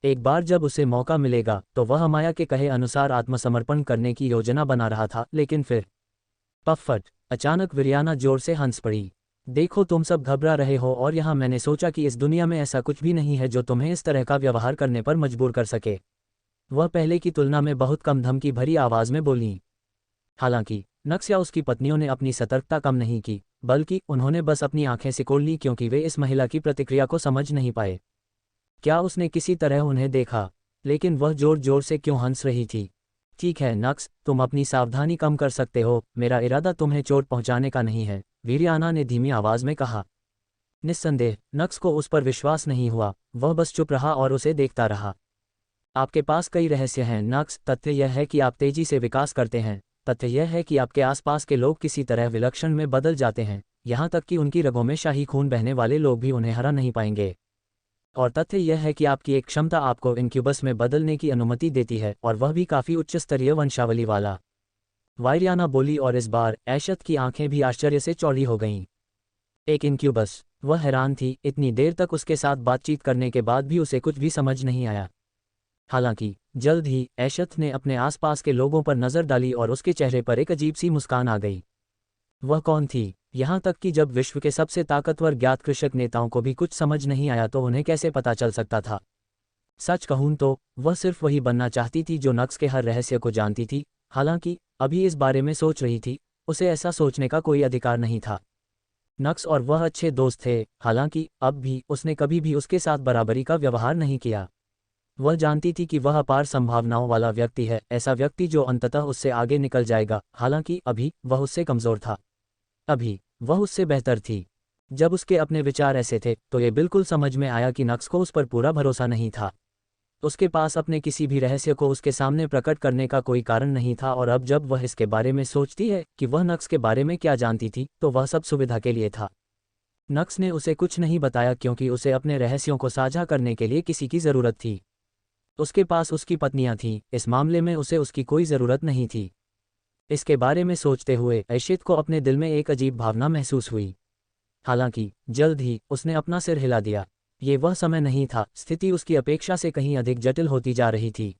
एक बार जब उसे मौका मिलेगा तो वह अमाया के कहे अनुसार आत्मसमर्पण करने की योजना बना रहा था। लेकिन फिर पफट, अचानक विरियाना जोर से हंस पड़ी। देखो, तुम सब घबरा रहे हो और यहाँ मैंने सोचा कि इस दुनिया में ऐसा कुछ भी नहीं है जो तुम्हें इस तरह का व्यवहार करने पर मजबूर कर सके। वह पहले की तुलना में बहुत कम धमकी भरी आवाज में बोली। हालांकि नक्स या उसकी पत्नियों ने अपनी सतर्कता कम नहीं की, बल्कि उन्होंने बस अपनी आंखें सिकोड़ ली, क्योंकि वे इस महिला की प्रतिक्रिया को समझ नहीं पाए। क्या उसने किसी तरह उन्हें देखा? लेकिन वह जोर जोर से क्यों हंस रही थी? ठीक है नक्स, तुम अपनी सावधानी कम कर सकते हो। मेरा इरादा तुम्हें चोट पहुंचाने का नहीं है, वीरियाना ने धीमी आवाज में कहा। निस्संदेह नक्स को उस पर विश्वास नहीं हुआ। वह बस चुप रहा और उसे देखता रहा। आपके पास कई रहस्य हैं नक्स। तथ्य यह है कि आप तेजी से विकास करते हैं। तथ्य यह है कि आपके आसपास के लोग किसी तरह विलक्षण में बदल जाते हैं, यहाँ तक कि उनकी रगों में शाही खून बहने वाले लोग भी उन्हें हरा नहीं पाएंगे। और तथ्य यह है कि आपकी एक क्षमता आपको इनक्यूबस में बदलने की अनुमति देती है, और वह भी काफ़ी उच्च स्तरीय वंशावली वाला। वायरियाना बोली, और इस बार ऐशत की आंखें भी आश्चर्य से चौड़ी हो गईं। एक इनक्यूबस? वह हैरान थी। इतनी देर तक उसके साथ बातचीत करने के बाद भी उसे कुछ भी समझ नहीं आया। हालांकि जल्द ही ऐशत ने अपने आसपास के लोगों पर नज़र डाली और उसके चेहरे पर एक अजीब सी मुस्कान आ गई। वह कौन थी? यहाँ तक कि जब विश्व के सबसे ताकतवर ज्ञात कृषक नेताओं को भी कुछ समझ नहीं आया तो उन्हें कैसे पता चल सकता था? सच कहूँ तो वह सिर्फ वही बनना चाहती थी जो नक्स के हर रहस्य को जानती थी। हालांकि अभी इस बारे में सोच रही थी, उसे ऐसा सोचने का कोई अधिकार नहीं था। नक्स और वह अच्छे दोस्त थे, हालांकि अब भी उसने कभी भी उसके साथ बराबरी का व्यवहार नहीं किया। वह जानती थी कि वह अपार संभावनाओं वाला व्यक्ति है, ऐसा व्यक्ति जो अंततः उससे आगे निकल जाएगा। हालांकि अभी वह उससे कमज़ोर था। अभी वह उससे बेहतर थी। जब उसके अपने विचार ऐसे थे तो ये बिल्कुल समझ में आया कि नक्स को उस पर पूरा भरोसा नहीं था। उसके पास अपने किसी भी रहस्य को उसके सामने प्रकट करने का कोई कारण नहीं था, और अब जब वह इसके बारे में सोचती है कि वह नक्स के बारे में क्या जानती थी, तो वह सब सुविधा के लिए था। नक्स ने उसे कुछ नहीं बताया क्योंकि उसे अपने रहस्यों को साझा करने के लिए किसी की ज़रूरत थी। उसके पास उसकी पत्नियां थीं, इस मामले में उसे उसकी कोई ज़रूरत नहीं थी। इसके बारे में सोचते हुए ऐशित को अपने दिल में एक अजीब भावना महसूस हुई। हालांकि जल्द ही उसने अपना सिर हिला दिया। ये वह समय नहीं था। स्थिति उसकी अपेक्षा से कहीं अधिक जटिल होती जा रही थी।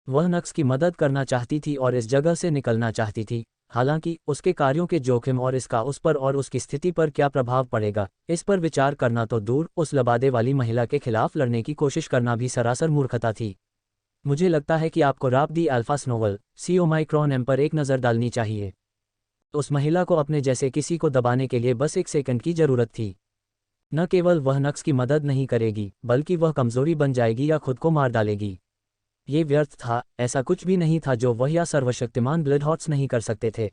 वह नक्स की मदद करना चाहती थी और इस जगह से निकलना चाहती थी। हालांकि उसके कार्यों के जोखिम और इसका उस पर और उसकी स्थिति पर क्या प्रभाव पड़ेगा, इस पर विचार करना तो दूर, उस लबादे वाली महिला के खिलाफ लड़ने की कोशिश करना भी सरासर मूर्खता थी। मुझे लगता है कि आपको राब दी अल्फा स्नोवल सी ओमाइक्रॉन एम पर एक नज़र डालनी चाहिए। उस महिला को अपने जैसे किसी को दबाने के लिए बस एक सेकंड की ज़रूरत थी। न केवल वह नक्स की मदद नहीं करेगी, बल्कि वह कमज़ोरी बन जाएगी या खुद को मार डालेगी। ये व्यर्थ था। ऐसा कुछ भी नहीं था जो वह या सर्वशक्तिमान ब्लडहॉट्स नहीं कर सकते थे।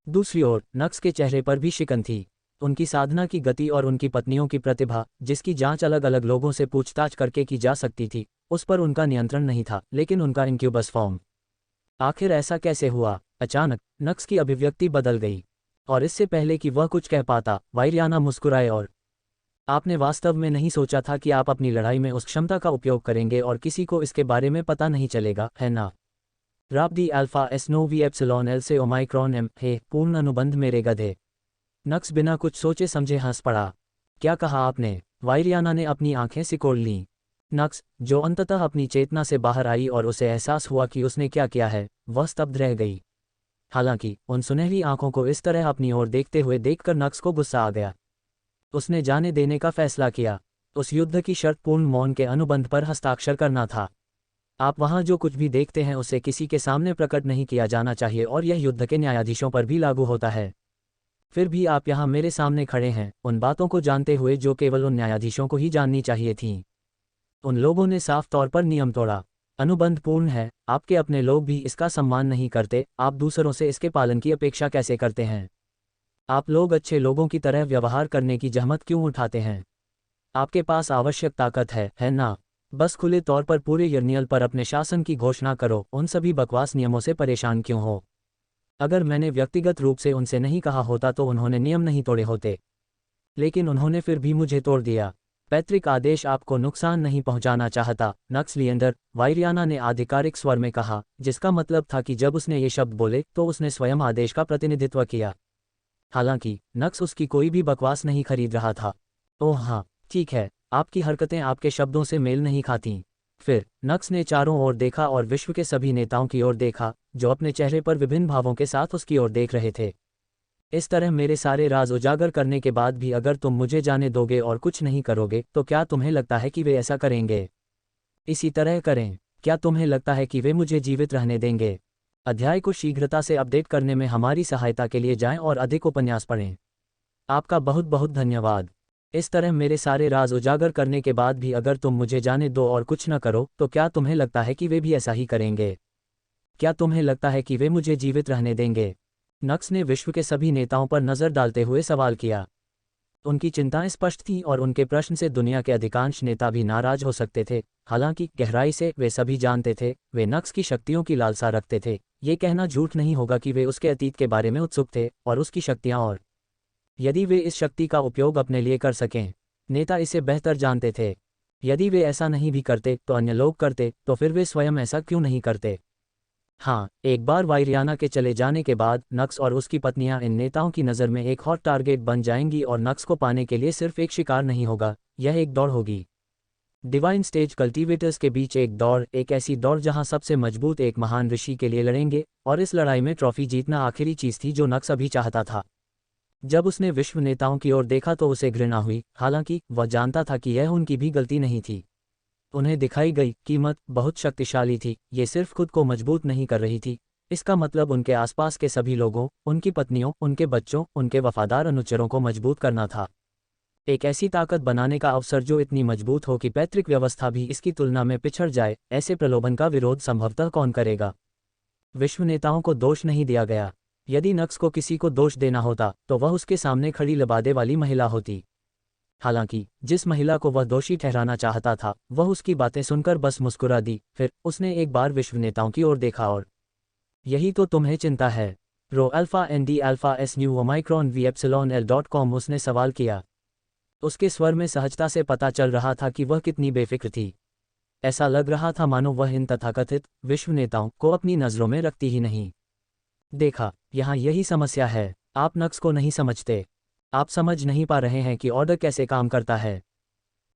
दूसरी ओर नक्स के चेहरे पर भी शिकन थी। उनकी साधना की गति और उनकी पत्नियों की प्रतिभा, जिसकी जांच अलग अलग लोगों से पूछताछ करके की जा सकती थी, उस पर उनका नियंत्रण नहीं था। लेकिन उनका इनक्यूबस फॉर्म, आखिर ऐसा कैसे हुआ? अचानक नक्स की अभिव्यक्ति बदल गई, और इससे पहले कि वह कुछ कह पाता, वायरियाना मुस्कुराए और आपने वास्तव में नहीं सोचा था कि आप अपनी लड़ाई में उस क्षमता का उपयोग करेंगे और किसी को इसके बारे में पता नहीं चलेगा, है ना? राब दी alpha S no we epsilon एल से ओमाइक्रॉन एम। हे पूर्ण अनुबंध मेरे गधे। नक्स बिना कुछ सोचे समझे हंस पड़ा। क्या कहा आपने? वायरियाना ने अपनी आंखें सिकोड़ लीं। नक्स, जो अंततः अपनी चेतना से बाहर आई और उसे एहसास हुआ कि उसने क्या किया है, वह स्तब्ध रह गई। हालांकि उन सुनहरी आंखों को इस तरह अपनी ओर देखते हुए देखकर नक्स को गुस्सा आ गया। उसने जाने देने का फैसला किया। उस युद्ध की शर्तपूर्ण मौन के अनुबंध पर हस्ताक्षर करना था। आप वहां जो कुछ भी देखते हैं उसे किसी के सामने प्रकट नहीं किया जाना चाहिए और यह युद्ध के न्यायाधीशों पर भी लागू होता है। फिर भी आप यहाँ मेरे सामने खड़े हैं, उन बातों को जानते हुए जो केवल उन न्यायाधीशों को ही जाननी चाहिए थीं। उन लोगों ने साफ तौर पर नियम तोड़ा। अनुबंध पूर्ण है, आपके अपने लोग भी इसका सम्मान नहीं करते, आप दूसरों से इसके पालन की अपेक्षा कैसे करते हैं? आप लोग अच्छे लोगों की तरह व्यवहार करने की जहमत क्यों उठाते हैं? आपके पास आवश्यक ताकत है ना? बस खुले तौर पर पूरे यर्नियल पर अपने शासन की घोषणा करो, उन सभी बकवास नियमों से परेशान क्यों हो? अगर मैंने व्यक्तिगत रूप से उनसे नहीं कहा होता तो उन्होंने नियम नहीं तोड़े होते, लेकिन उन्होंने फिर भी मुझे तोड़ दिया। पैतृक आदेश आपको नुकसान नहीं पहुंचाना चाहता, नक्स लिएंडर, वायरियाना ने आधिकारिक स्वर में कहा, जिसका मतलब था कि जब उसने ये शब्द बोले तो उसने स्वयं आदेश का प्रतिनिधित्व किया। हालांकि नक्स उसकी कोई भी बकवास नहीं खरीद रहा था। ओह हाँ, ठीक है, आपकी हरकतें आपके शब्दों से मेल नहीं खातीं। फिर नक्स ने चारों ओर देखा और विश्व के सभी नेताओं की ओर देखा, जो अपने चेहरे पर विभिन्न भावों के साथ उसकी ओर देख रहे थे। इस तरह मेरे सारे राज उजागर करने के बाद भी अगर तुम मुझे जाने दोगे और कुछ नहीं करोगे तो क्या तुम्हें लगता है कि वे ऐसा करेंगे? इसी तरह करें। क्या तुम्हें लगता है कि वे मुझे जीवित रहने देंगे? अध्याय को शीघ्रता से अपडेट करने में हमारी सहायता के लिए जाएं और अधिक उपन्यास पढ़ें। आपका बहुत बहुत धन्यवाद। इस तरह मेरे सारे राज उजागर करने के बाद भी अगर तुम मुझे जाने दो और कुछ न करो तो क्या तुम्हें लगता है कि वे भी ऐसा ही करेंगे? क्या तुम्हें लगता है कि वे मुझे जीवित रहने देंगे? नक्स ने विश्व के सभी नेताओं पर नजर डालते हुए सवाल किया। उनकी चिंताएं स्पष्ट थीं और उनके प्रश्न से दुनिया के अधिकांश नेता भी नाराज हो सकते थे। हालांकि गहराई से वे सभी जानते थे, वे नक्स की शक्तियों की लालसा रखते थे। ये कहना झूठ नहीं होगा कि वे उसके अतीत के बारे में उत्सुक थे और उसकी शक्तियां, और यदि वे इस शक्ति का उपयोग अपने लिए कर सकें। नेता इसे बेहतर जानते थे। यदि वे ऐसा नहीं भी करते तो अन्य लोग करते, तो फिर वे स्वयं ऐसा क्यों नहीं करते? हाँ, एक बार वायरियाना के चले जाने के बाद नक्स और उसकी पत्नियां इन नेताओं की नज़र में एक हॉट टारगेट बन जाएंगी और नक्स को पाने के लिए सिर्फ एक शिकार नहीं होगा, यह एक दौड़ होगी। डिवाइन स्टेज कल्टीवेटर्स के बीच एक दौड़, एक ऐसी दौड़ जहां सबसे मजबूत एक महान ऋषि के लिए लड़ेंगे, और इस लड़ाई में ट्रॉफी जीतना आखिरी चीज थी जो नक्स अभी चाहता था। जब उसने विश्व नेताओं की ओर देखा तो उसे घृणा हुई, हालांकि वह जानता था कि यह उनकी भी गलती नहीं थी। उन्हें दिखाई गई कीमत बहुत शक्तिशाली थी, ये सिर्फ खुद को मजबूत नहीं कर रही थी, इसका मतलब उनके आसपास के सभी लोगों, उनकी पत्नियों, उनके बच्चों, उनके वफादार अनुचरों को मजबूत करना था। एक ऐसी ताकत बनाने का अवसर जो इतनी मजबूत हो कि पैतृक व्यवस्था भी इसकी तुलना में पिछड़ जाए। ऐसे प्रलोभन का विरोध संभवतः कौन करेगा? विश्व नेताओं को दोष नहीं दिया गया। यदि नक्स को किसी को दोष देना होता तो वह उसके सामने खड़ी लबादे वाली महिला होती। हालांकि जिस महिला को वह दोषी ठहराना चाहता था वह उसकी बातें सुनकर बस मुस्कुरा दी। फिर उसने एक बार विश्व नेताओं की ओर देखा। और यही तो तुम्हें चिंता है? रो अल्फा एन डी अल्फा एस न्यू ओमाइक्रॉन वी एप्सिलॉन एल.com उसने सवाल किया। उसके स्वर में सहजता से पता चल रहा था कि वह कितनी बेफिक्र थी। ऐसा लग रहा था मानो वह इन तथाकथित विश्व नेताओं को अपनी नज़रों में रखती ही नहीं। देखा, यहाँ यही समस्या है, आप नक्स को नहीं समझते। आप समझ नहीं पा रहे हैं कि ऑर्डर कैसे काम करता है।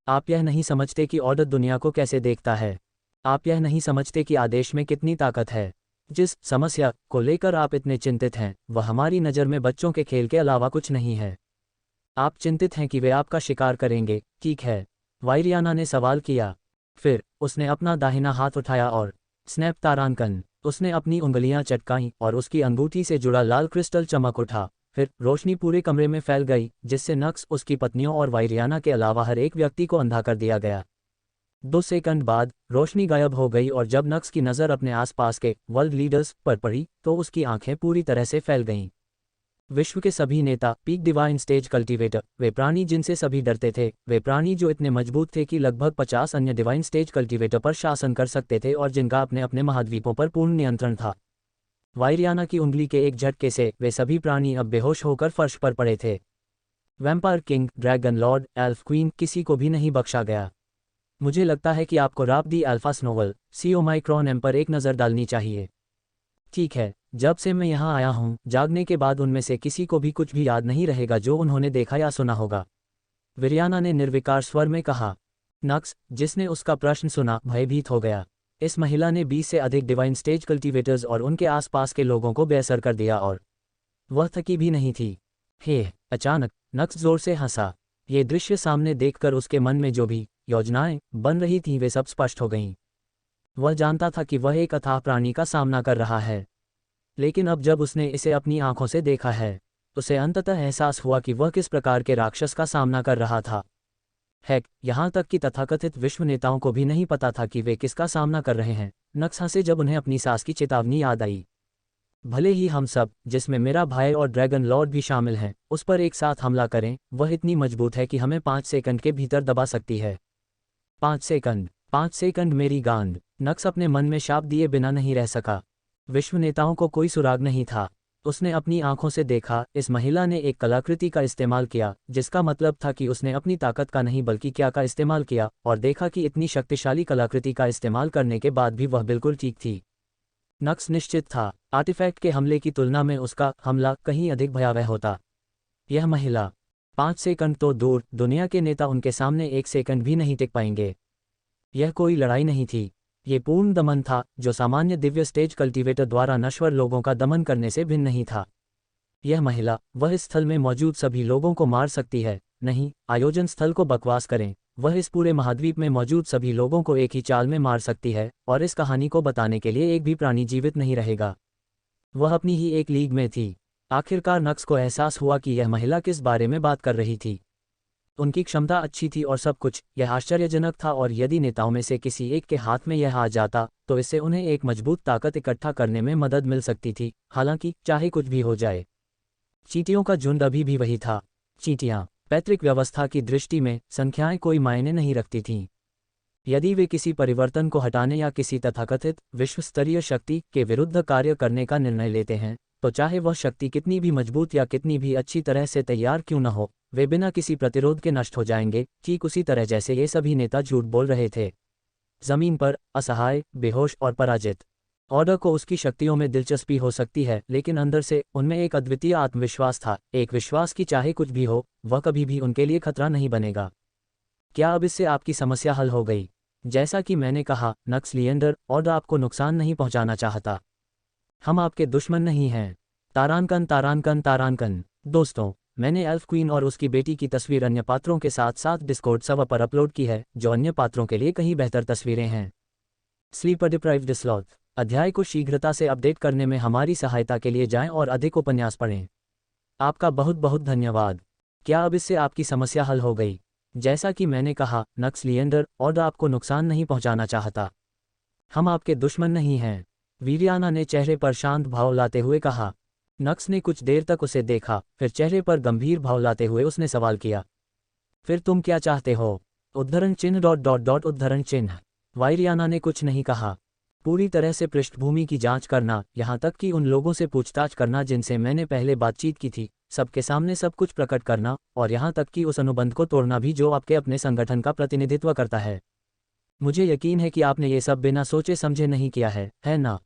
आप यह नहीं समझते कि ऑर्डर दुनिया को कैसे देखता है। आप यह नहीं समझते कि आदेश में कितनी ताकत है। जिस समस्या को लेकर आप इतने चिंतित हैं वह हमारी नज़र में बच्चों के खेल के अलावा कुछ नहीं है। आप चिंतित हैं कि वे आपका शिकार करेंगे, ठीक है? वायरियाना ने सवाल किया। फिर उसने अपना दाहिना हाथ उठाया और स्नैप तारांकन। उसने अपनी उंगलियां चटकाईं और उसकी अंगूठी से जुड़ा लाल क्रिस्टल चमक उठा। फिर रोशनी पूरे कमरे में फैल गई, जिससे नक्स, उसकी पत्नियों और वायरियाना के अलावा हर एक व्यक्ति को अंधा कर दिया गया। 2 सेकंड बाद रोशनी गायब हो गई और जब नक्स की नज़र अपने आसपास के वर्ल्ड लीडर्स पर पड़ी तो उसकी आंखें पूरी तरह से फैल गईं। विश्व के सभी नेता, पीक डिवाइन स्टेज कल्टीवेटर, वे प्राणी जिनसे सभी डरते थे, वे प्राणी जो इतने मजबूत थे कि लगभग 50 अन्य डिवाइन स्टेज कल्टीवेटर पर शासन कर सकते थे और जिनका अपने अपने महाद्वीपों पर पूर्ण नियंत्रण था। वायरियाना की उंगली के एक झटके से वे सभी प्राणी अब बेहोश होकर फर्श पर पड़े थे। Vampire king, dragon Lord, elf queen, किसी को भी नहीं बख्शा गया। मुझे लगता है कि आपको राप दी अल्फा स्नोवल, सी ओमाइक्रॉन एम पर एक नज़र डालनी चाहिए। ठीक है, जब से मैं यहाँ आया हूँ, जागने के बाद उनमें से किसी को भी कुछ भी याद नहीं रहेगा जो उन्होंने देखा या सुना होगा, विरियाना ने निर्विकार स्वर में कहा। नक्स, जिसने उसका प्रश्न सुना, भयभीत हो गया। इस महिला ने 20 से अधिक डिवाइन स्टेज कल्टीवेटर्स और उनके आसपास के लोगों को बेअसर कर दिया और वह थकी भी नहीं थी। हे, अचानक नक्स जोर से हंसा। ये दृश्य सामने देखकर उसके मन में जो भी योजनाएं बन रही थीं वे सब स्पष्ट हो गईं। वह जानता था कि वह एक अथाह प्राणी का सामना कर रहा है, लेकिन अब जब उसने इसे अपनी आंखों से देखा है, उसे अंततः एहसास हुआ कि वह किस प्रकार के राक्षस का सामना कर रहा था। हेक, यहाँ तक कि तथाकथित विश्व नेताओं को भी नहीं पता था कि वे किसका सामना कर रहे हैं। नक्स हंसे जब उन्हें अपनी सास की चेतावनी याद आई। भले ही हम सब, जिसमें मेरा भाई और ड्रैगन लॉर्ड भी शामिल हैं, उस पर एक साथ हमला करें, वह इतनी मजबूत है कि हमें 5 सेकंड के भीतर दबा सकती है। 5 सेकंड, 5 सेकंड, मेरी गांड। नक्स अपने मन में शाप दिए बिना नहीं रह सका। विश्व नेताओं को कोई सुराग नहीं था। उसने अपनी आंखों से देखा, इस महिला ने एक कलाकृति का इस्तेमाल किया, जिसका मतलब था कि उसने अपनी ताकत का नहीं बल्कि क्या का इस्तेमाल किया, और देखा कि इतनी शक्तिशाली कलाकृति का इस्तेमाल करने के बाद भी वह बिल्कुल ठीक थी। नक्स निश्चित था, आर्टिफैक्ट के हमले की तुलना में उसका हमला कहीं अधिक भयावह होता। यह महिला 5 सेकंड तो दूर, दुनिया के नेता उनके सामने 1 सेकंड भी नहीं टिक पाएंगे। यह कोई लड़ाई नहीं थी, ये पूर्ण दमन था, जो सामान्य दिव्य स्टेज कल्टीवेटर द्वारा नश्वर लोगों का दमन करने से भिन्न नहीं था। यह महिला, वह इस स्थल में मौजूद सभी लोगों को मार सकती है। नहीं, आयोजन स्थल को बकवास करें, वह इस पूरे महाद्वीप में मौजूद सभी लोगों को एक ही चाल में मार सकती है, और इस कहानी को बताने के लिए एक भी प्राणी जीवित नहीं रहेगा। वह अपनी ही एक लीग में थी। आखिरकार नक्स को एहसास हुआ कि यह महिला किस बारे में बात कर रही थी। उनकी क्षमता अच्छी थी और सब कुछ, यह आश्चर्यजनक था, और यदि नेताओं में से किसी एक के हाथ में यह आ जाता, तो इससे उन्हें एक मजबूत ताकत इकट्ठा करने में मदद मिल सकती थी। हालांकि, चाहे कुछ भी हो जाए, चींटियों का झुंड अभी भी वही था। चींटियां, पैतृक व्यवस्था की दृष्टि में, संख्याएं कोई मायने नहीं रखती थीं। यदि वे किसी परिवर्तन को हटाने या किसी तथाकथित विश्व स्तरीय शक्ति के विरुद्ध कार्य करने का निर्णय लेते हैं, तो चाहे वह शक्ति कितनी भी मजबूत या कितनी भी अच्छी तरह से तैयार क्यों न हो, वे बिना किसी प्रतिरोध के नष्ट हो जाएंगे, ठीक उसी तरह जैसे ये सभी नेता झूठ बोल रहे थे। जमीन पर, असहाय, बेहोश और पराजित। ऑर्डर को उसकी शक्तियों में दिलचस्पी हो सकती है, लेकिन अंदर से उनमें एक अद्वितीय आत्मविश्वास था, एक विश्वास कि चाहे कुछ भी हो, वह कभी भी उनके लिए खतरा नहीं बनेगा। क्या अब इससे आपकी समस्या हल हो गई? जैसा कि मैंने कहा, नक्स लिएंडर, ऑर्डर आपको नुकसान नहीं पहुंचाना चाहता। हम आपके दुश्मन नहीं हैं। तारांकन, तारांकन, तारांकन। दोस्तों, मैंने एल्फ क्वीन और उसकी बेटी की तस्वीर अन्य पात्रों के साथ साथ डिस्कॉर्ड सर्वर पर अपलोड की है, जो अन्य पात्रों के लिए कहीं बेहतर तस्वीरें हैं। स्लीपर डिप्राइव्ड स्लॉथ अध्याय को शीघ्रता से अपडेट करने में हमारी सहायता के लिए जाएं और अधिक उपन्यास पढ़ें। आपका बहुत बहुत धन्यवाद। क्या अब इससे आपकी समस्या हल हो गई? जैसा कि मैंने कहा, नक्स लिएंडर, ऑर्डर आपको नुकसान नहीं पहुंचाना चाहता। हम आपके दुश्मन नहीं हैं। विरियाना ने चेहरे पर शांत भाव लाते हुए कहा। नक्स ने कुछ देर तक उसे देखा, फिर चेहरे पर गंभीर भाव लाते हुए उसने सवाल किया, फिर तुम क्या चाहते हो? उद्धरण चिन्ह डॉट डॉट डॉट उद्धरण चिन्ह। वायरियाना ने कुछ नहीं कहा। पूरी तरह से पृष्ठभूमि की जांच करना, यहाँ तक कि उन लोगों से पूछताछ करना जिनसे मैंने पहले बातचीत की थी, सबके सामने सब कुछ प्रकट करना, और यहाँ तक कि उस अनुबंध को तोड़ना भी जो आपके अपने संगठन का प्रतिनिधित्व करता है। मुझे यकीन है कि आपने ये सब बिना सोचे समझे नहीं किया है ना?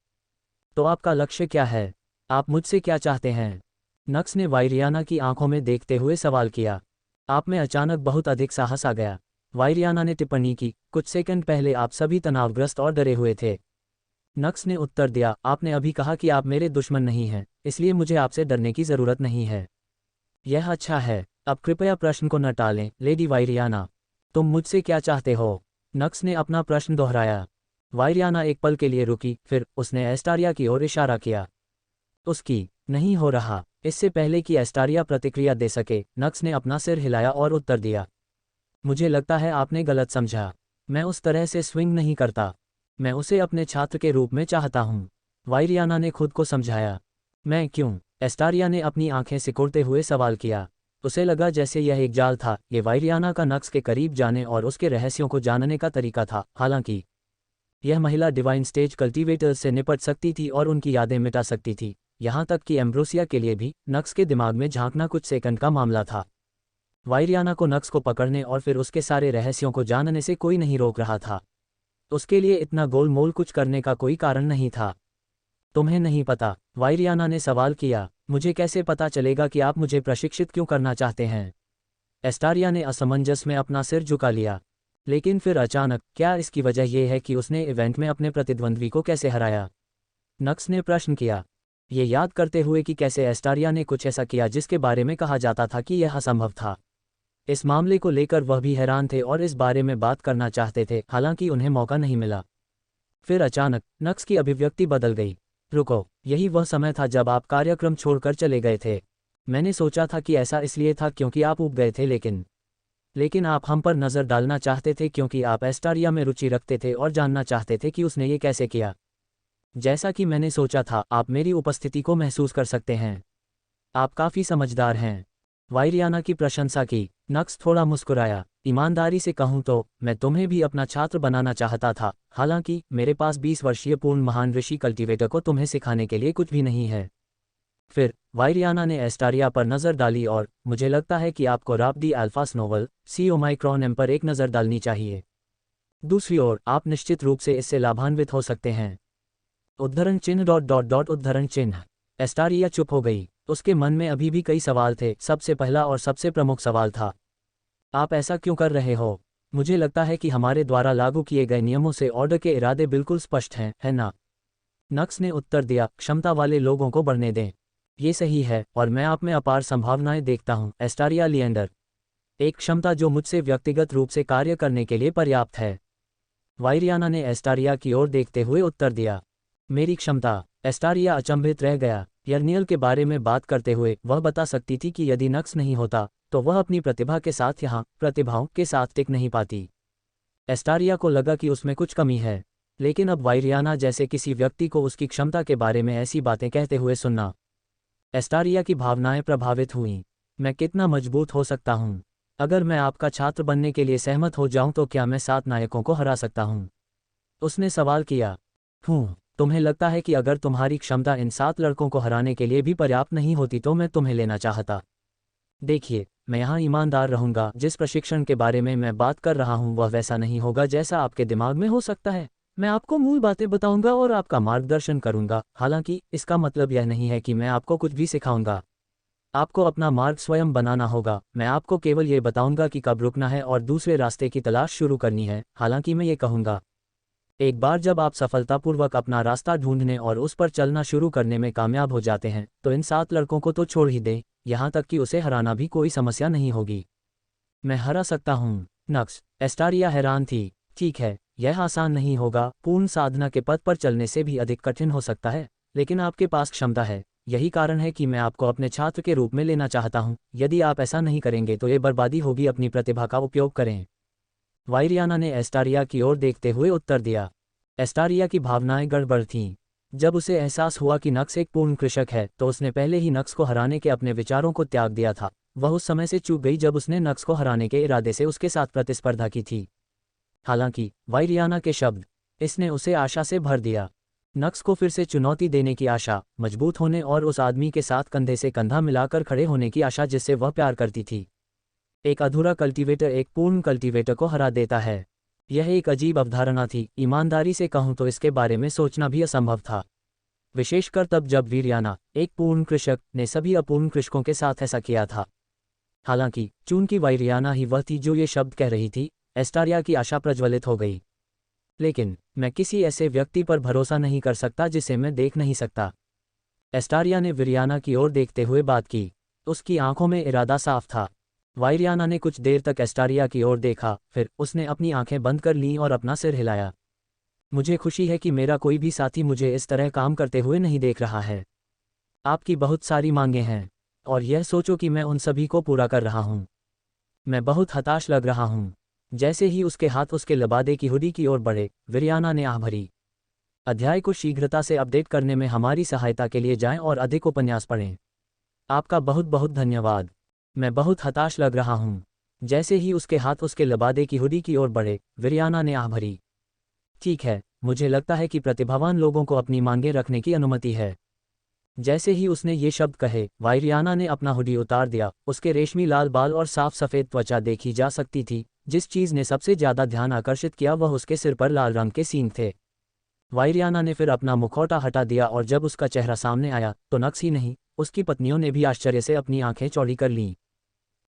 तो आपका लक्ष्य क्या है? आप मुझसे क्या चाहते हैं? नक्स ने वायरियाना की आंखों में देखते हुए सवाल किया। आप में अचानक बहुत अधिक साहस आ गया, वायरियाना ने टिप्पणी की। कुछ सेकंड पहले आप सभी तनावग्रस्त और डरे हुए थे। नक्स ने उत्तर दिया, आपने अभी कहा कि आप मेरे दुश्मन नहीं हैं, इसलिए मुझे आपसे डरने की जरूरत नहीं है। यह अच्छा है। अब कृपया प्रश्न को न टालें, लेडी वायरियाना। तुम मुझसे क्या चाहते हो? नक्स ने अपना प्रश्न दोहराया। वायरियाना एक पल के लिए रुकी, फिर उसने एस्टारिया की ओर इशारा किया। उसकी नहीं हो रहा। इससे पहले कि एस्टारिया प्रतिक्रिया दे सके, नक्स ने अपना सिर हिलाया और उत्तर दिया, मुझे लगता है आपने गलत समझा। मैं उस तरह से स्विंग नहीं करता। मैं उसे अपने छात्र के रूप में चाहता हूँ। वायरियाना ने खुद को समझाया। मैं क्यों? एस्टारिया ने अपनी आंखें सिकुड़ते हुए सवाल किया। उसे लगा जैसे यह एक जाल था। ये वायरियाना का नक्स के करीब जाने और उसके रहस्यों को जानने का तरीका था। हालांकि यह महिला डिवाइन स्टेज कल्टीवेटर्स से निपट सकती थी और उनकी यादें मिटा सकती थी, यहाँ तक कि एम्ब्रोसिया के लिए भी नक्स के दिमाग में झांकना कुछ सेकंड का मामला था। वायरियाना को नक्स को पकड़ने और फिर उसके सारे रहस्यों को जानने से कोई नहीं रोक रहा था। उसके लिए इतना गोलमोल कुछ करने का कोई कारण नहीं था। तुम्हें नहीं पता? वायरियाना ने सवाल किया। मुझे कैसे पता चलेगा कि आप मुझे प्रशिक्षित क्यों करना चाहते हैं? एस्टारिया ने असमंजस में अपना सिर झुका लिया। लेकिन फिर अचानक, क्या इसकी वजह यह है कि उसने इवेंट में अपने प्रतिद्वंद्वी को कैसे हराया? नक्स ने प्रश्न किया, ये याद करते हुए कि कैसे एस्टारिया ने कुछ ऐसा किया जिसके बारे में कहा जाता था कि यह असंभव था। इस मामले को लेकर वह भी हैरान थे और इस बारे में बात करना चाहते थे, हालांकि उन्हें मौका नहीं मिला। फिर अचानक नक्स की अभिव्यक्ति बदल गई। रुको, यही वह समय था जब आप कार्यक्रम छोड़कर चले गए थे। मैंने सोचा था कि ऐसा इसलिए था क्योंकि आप ऊब गए थे, लेकिन आप हम पर नज़र डालना चाहते थे क्योंकि आप एस्टारिया में रुचि रखते थे और जानना चाहते थे कि उसने ये कैसे किया। जैसा कि मैंने सोचा था, आप मेरी उपस्थिति को महसूस कर सकते हैं। आप काफ़ी समझदार हैं। वायरियाना की प्रशंसा की। नक्स थोड़ा मुस्कुराया। ईमानदारी से कहूँ तो मैं तुम्हें भी अपना छात्र बनाना चाहता था, हालांकि मेरे पास 20 वर्षीय पूर्ण महान ऋषि कल्टीवेटर को तुम्हें सिखाने के लिए कुछ भी नहीं है। फिर वायरियाना ने एस्टारिया पर नज़र डाली और मुझे लगता है कि आपको राब दी अल्फास नोवल सी ओमाइक्रॉन एम पर एक नज़र डालनी चाहिए। दूसरी ओर, आप निश्चित रूप से इससे लाभान्वित हो सकते हैं। उद्धरण चिन्ह। एस्टारिया चुप हो गई। उसके मन में अभी भी कई सवाल थे। सबसे पहला और सबसे प्रमुख सवाल था, आप ऐसा क्यों कर रहे हो? मुझे लगता है कि हमारे द्वारा लागू किए गए नियमों से ऑर्डर के इरादे बिल्कुल स्पष्ट हैं, है ना? नक्स ने उत्तर दिया, क्षमता वाले लोगों को बढ़ने दें। ये सही है, और मैं आप में अपार संभावनाएं देखता हूं, एस्टारिया लिएंडर। एक क्षमता जो मुझसे व्यक्तिगत रूप से कार्य करने के लिए पर्याप्त है। वायरियाना ने एस्टारिया की ओर देखते हुए उत्तर दिया, मेरी क्षमता? एस्टारिया अचंभित रह गया। यर्नियल के बारे में बात करते हुए वह बता सकती थी कि यदि नक्स नहीं होता तो वह अपनी प्रतिभा के साथ यहाँ प्रतिभाओं के साथ टिक नहीं पाती। एस्टारिया को लगा कि उसमें कुछ कमी है, लेकिन अब वायरियाना जैसे किसी व्यक्ति को उसकी क्षमता के बारे में ऐसी बातें कहते हुए सुनना। एस्टारिया की भावनाएं प्रभावित हुईं। मैं कितना मजबूत हो सकता हूँ? अगर मैं आपका छात्र बनने के लिए सहमत हो जाऊं तो क्या मैं 7 नायकों को हरा सकता हूँ? उसने सवाल किया। तुम्हें लगता है कि अगर तुम्हारी क्षमता इन 7 लड़कों को हराने के लिए भी पर्याप्त नहीं होती तो मैं तुम्हें लेना चाहता? देखिए, मैं यहाँ ईमानदार रहूंगा। जिस प्रशिक्षण के बारे में मैं बात कर रहा हूँ वह वैसा नहीं होगा जैसा आपके दिमाग में हो सकता है। मैं आपको मूल बातें बताऊंगा और आपका मार्गदर्शन करूंगा। हालांकि इसका मतलब यह नहीं है कि मैं आपको कुछ भी सिखाऊंगा। आपको अपना मार्ग स्वयं बनाना होगा। मैं आपको केवल ये बताऊंगा कि कब रुकना है और दूसरे रास्ते की तलाश शुरू करनी है। हालांकि मैं ये कहूंगा, एक बार जब आप सफलतापूर्वक अपना रास्ता ढूंढने और उस पर चलना शुरू करने में कामयाब हो जाते हैं तो इन 7 लड़कों को तो छोड़ ही दें, यहाँ तक कि उसे हराना भी कोई समस्या नहीं होगी। मैं हरा सकता हूँ? नक्स। एस्टारिया हैरान थी। ठीक है, यह आसान नहीं होगा, पूर्ण साधना के पथ पर चलने से भी अधिक कठिन हो सकता है, लेकिन आपके पास क्षमता है। यही कारण है कि मैं आपको अपने छात्र के रूप में लेना चाहता हूँ। यदि आप ऐसा नहीं करेंगे तो ये बर्बादी होगी। अपनी प्रतिभा का उपयोग करें। वायरियाना ने एस्टारिया की ओर देखते हुए उत्तर दिया। एस्टारिया की भावनाएं गड़बड़ थीं। जब उसे एहसास हुआ कि नक्स एक पूर्ण कृषक है तो उसने पहले ही नक्स को हराने के अपने विचारों को त्याग दिया था। वह उस समय से चूक गई जब उसने नक्स को हराने के इरादे से उसके साथ प्रतिस्पर्धा की थी। हालांकि वायरियाना के शब्द, इसने उसे आशा से भर दिया। नक्स को फिर से चुनौती देने की आशा, मजबूत होने और उस आदमी के साथ कंधे से कंधा मिलाकर खड़े होने की आशा जिससे वह प्यार करती थी। एक अधूरा कल्टीवेटर एक पूर्ण कल्टीवेटर को हरा देता है। यह एक अजीब अवधारणा थी। ईमानदारी से कहूं तो इसके बारे में सोचना भी असंभव था, विशेषकर तब जब वीरियाना, एक पूर्ण कृषक, ने सभी अपूर्ण कृषकों के साथ ऐसा किया था। हालांकि चूंकि वायरियाना ही वह थी जो ये शब्द कह रही थी, एस्टारिया की आशा प्रज्वलित हो गई। लेकिन मैं किसी ऐसे व्यक्ति पर भरोसा नहीं कर सकता जिसे मैं देख नहीं सकता। एस्टारिया ने वीरियाना की ओर देखते हुए बात की। उसकी आंखों में इरादा साफ था। वायरियाना ने कुछ देर तक एस्टारिया की ओर देखा, फिर उसने अपनी आंखें बंद कर लीं और अपना सिर हिलाया। मुझे खुशी है कि मेरा कोई भी साथी मुझे इस तरह काम करते हुए नहीं देख रहा है। आपकी बहुत सारी मांगें हैं, और यह सोचो कि मैं उन सभी को पूरा कर रहा हूँ। मैं बहुत हताश लग रहा हूँ। जैसे ही उसके हाथ उसके लबादे की हुडी की ओर बढ़े, वीरियाना ने आह भरी। अध्याय को शीघ्रता से अपडेट करने में हमारी सहायता के लिए जाएं और अधिक उपन्यास पढ़ें। आपका बहुत बहुत धन्यवाद। मैं बहुत हताश लग रहा हूँ। जैसे ही उसके हाथ उसके लबादे की हुडी की ओर बढ़े, वीरियाना ने आह भरी। ठीक है, मुझे लगता है कि प्रतिभावान लोगों को अपनी मांगें रखने की अनुमति है। जैसे ही उसने ये शब्द कहे, वायरियाना ने अपना हुडी उतार दिया। उसके रेशमी लाल बाल और साफ सफ़ेद त्वचा देखी जा सकती थी। जिस चीज़ ने सबसे ज़्यादा ध्यान आकर्षित किया वह उसके सिर पर लाल रंग के सींग थे। वायरियाना ने फिर अपना मुखौटा हटा दिया और जब उसका चेहरा सामने आया तो नक्स ही नहीं, उसकी पत्नियों ने भी आश्चर्य से अपनी आंखें चौड़ी कर लीं।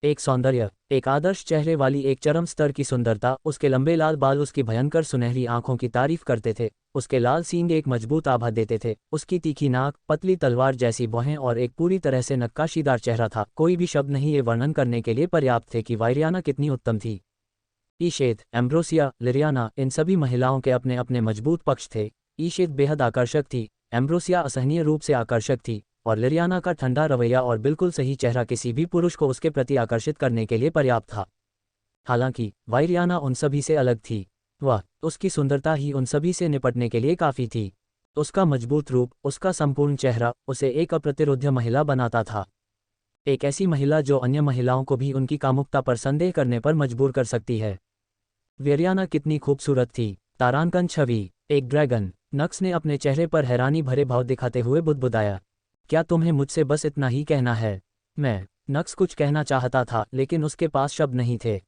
एक आदर्श चेहरे वाली एक चरम स्तर की सुंदरता, उसके लंबे लाल बाल उसकी भयंकर सुनहरी आंखों की तारीफ करते थे, उसके लाल सींग एक मजबूत आभा देते थे, उसकी तीखी नाक, पतली तलवार जैसी भौहें और एक पूरी तरह से नक्काशीदार चेहरा था। कोई भी शब्द नहीं ये वर्णन करने के लिए पर्याप्त थे कि वायरियाना कितनी उत्तम थी। ईशेत, एम्ब्रोसिया, लिरियाना, इन सभी महिलाओं के अपने अपने मजबूत पक्ष थे। ईशेत बेहद आकर्षक थी, एम्ब्रोसिया असहनीय रूप से आकर्षक थी, और लिरियाना का ठंडा रवैया और बिल्कुल सही चेहरा किसी भी पुरुष को उसके प्रति आकर्षित करने के लिए पर्याप्त था। हालांकि वायरियाना उन सभी से अलग थी। उसकी सुंदरता ही उन सभी से निपटने के लिए काफ़ी थी। उसका मजबूत रूप, उसका संपूर्ण चेहरा उसे एक अप्रतिरोध्य महिला बनाता था। एक ऐसी महिला जो अन्य महिलाओं को भी उनकी कामुकता पर संदेह करने पर मजबूर कर सकती है। वायरियाना कितनी खूबसूरत थी। तारांकन छवि, एक ड्रैगन। नक्स ने अपने चेहरे पर हैरानी भरे भाव दिखाते हुए बुदबुदाया, क्या तुम्हें मुझसे बस इतना ही कहना है? नक्स कुछ कहना चाहता था लेकिन उसके पास शब्द नहीं थे।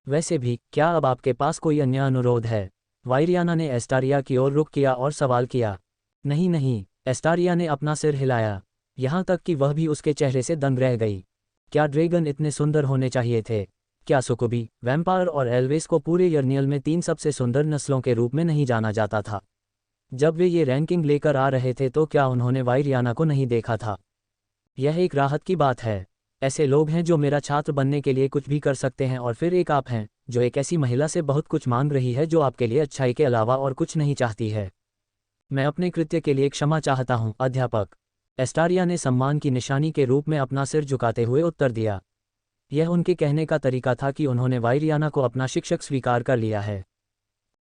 वैसे भी, क्या अब आपके पास कोई अन्य अनुरोध है? वायरियाना ने एस्टारिया की ओर रुख किया और सवाल किया। नहीं नहीं, एस्टारिया ने अपना सिर हिलाया, यहाँ तक कि वह भी उसके चेहरे से दंग रह गई। क्या ड्रैगन इतने सुंदर होने चाहिए थे? क्या सुकुबी, वैम्पायर और एल्वेस को पूरे यर्नियल में 3 सबसे सुंदर नस्लों के रूप में नहीं जाना जाता था? जब वे ये रैंकिंग लेकर आ रहे थे तो क्या उन्होंने वायरियाना को नहीं देखा था? यह एक राहत की बात है। ऐसे लोग हैं जो मेरा छात्र बनने के लिए कुछ भी कर सकते हैं, और फिर एक आप हैं जो एक ऐसी महिला से बहुत कुछ मांग रही है जो आपके लिए अच्छाई के अलावा और कुछ नहीं चाहती है। मैं अपने कृत्य के लिए क्षमा चाहता हूँ, अध्यापक। एस्टारिया ने सम्मान की निशानी के रूप में अपना सिर झुकाते हुए उत्तर दिया। यह उनके कहने का तरीका था कि उन्होंने वायरियाना को अपना शिक्षक स्वीकार कर लिया है।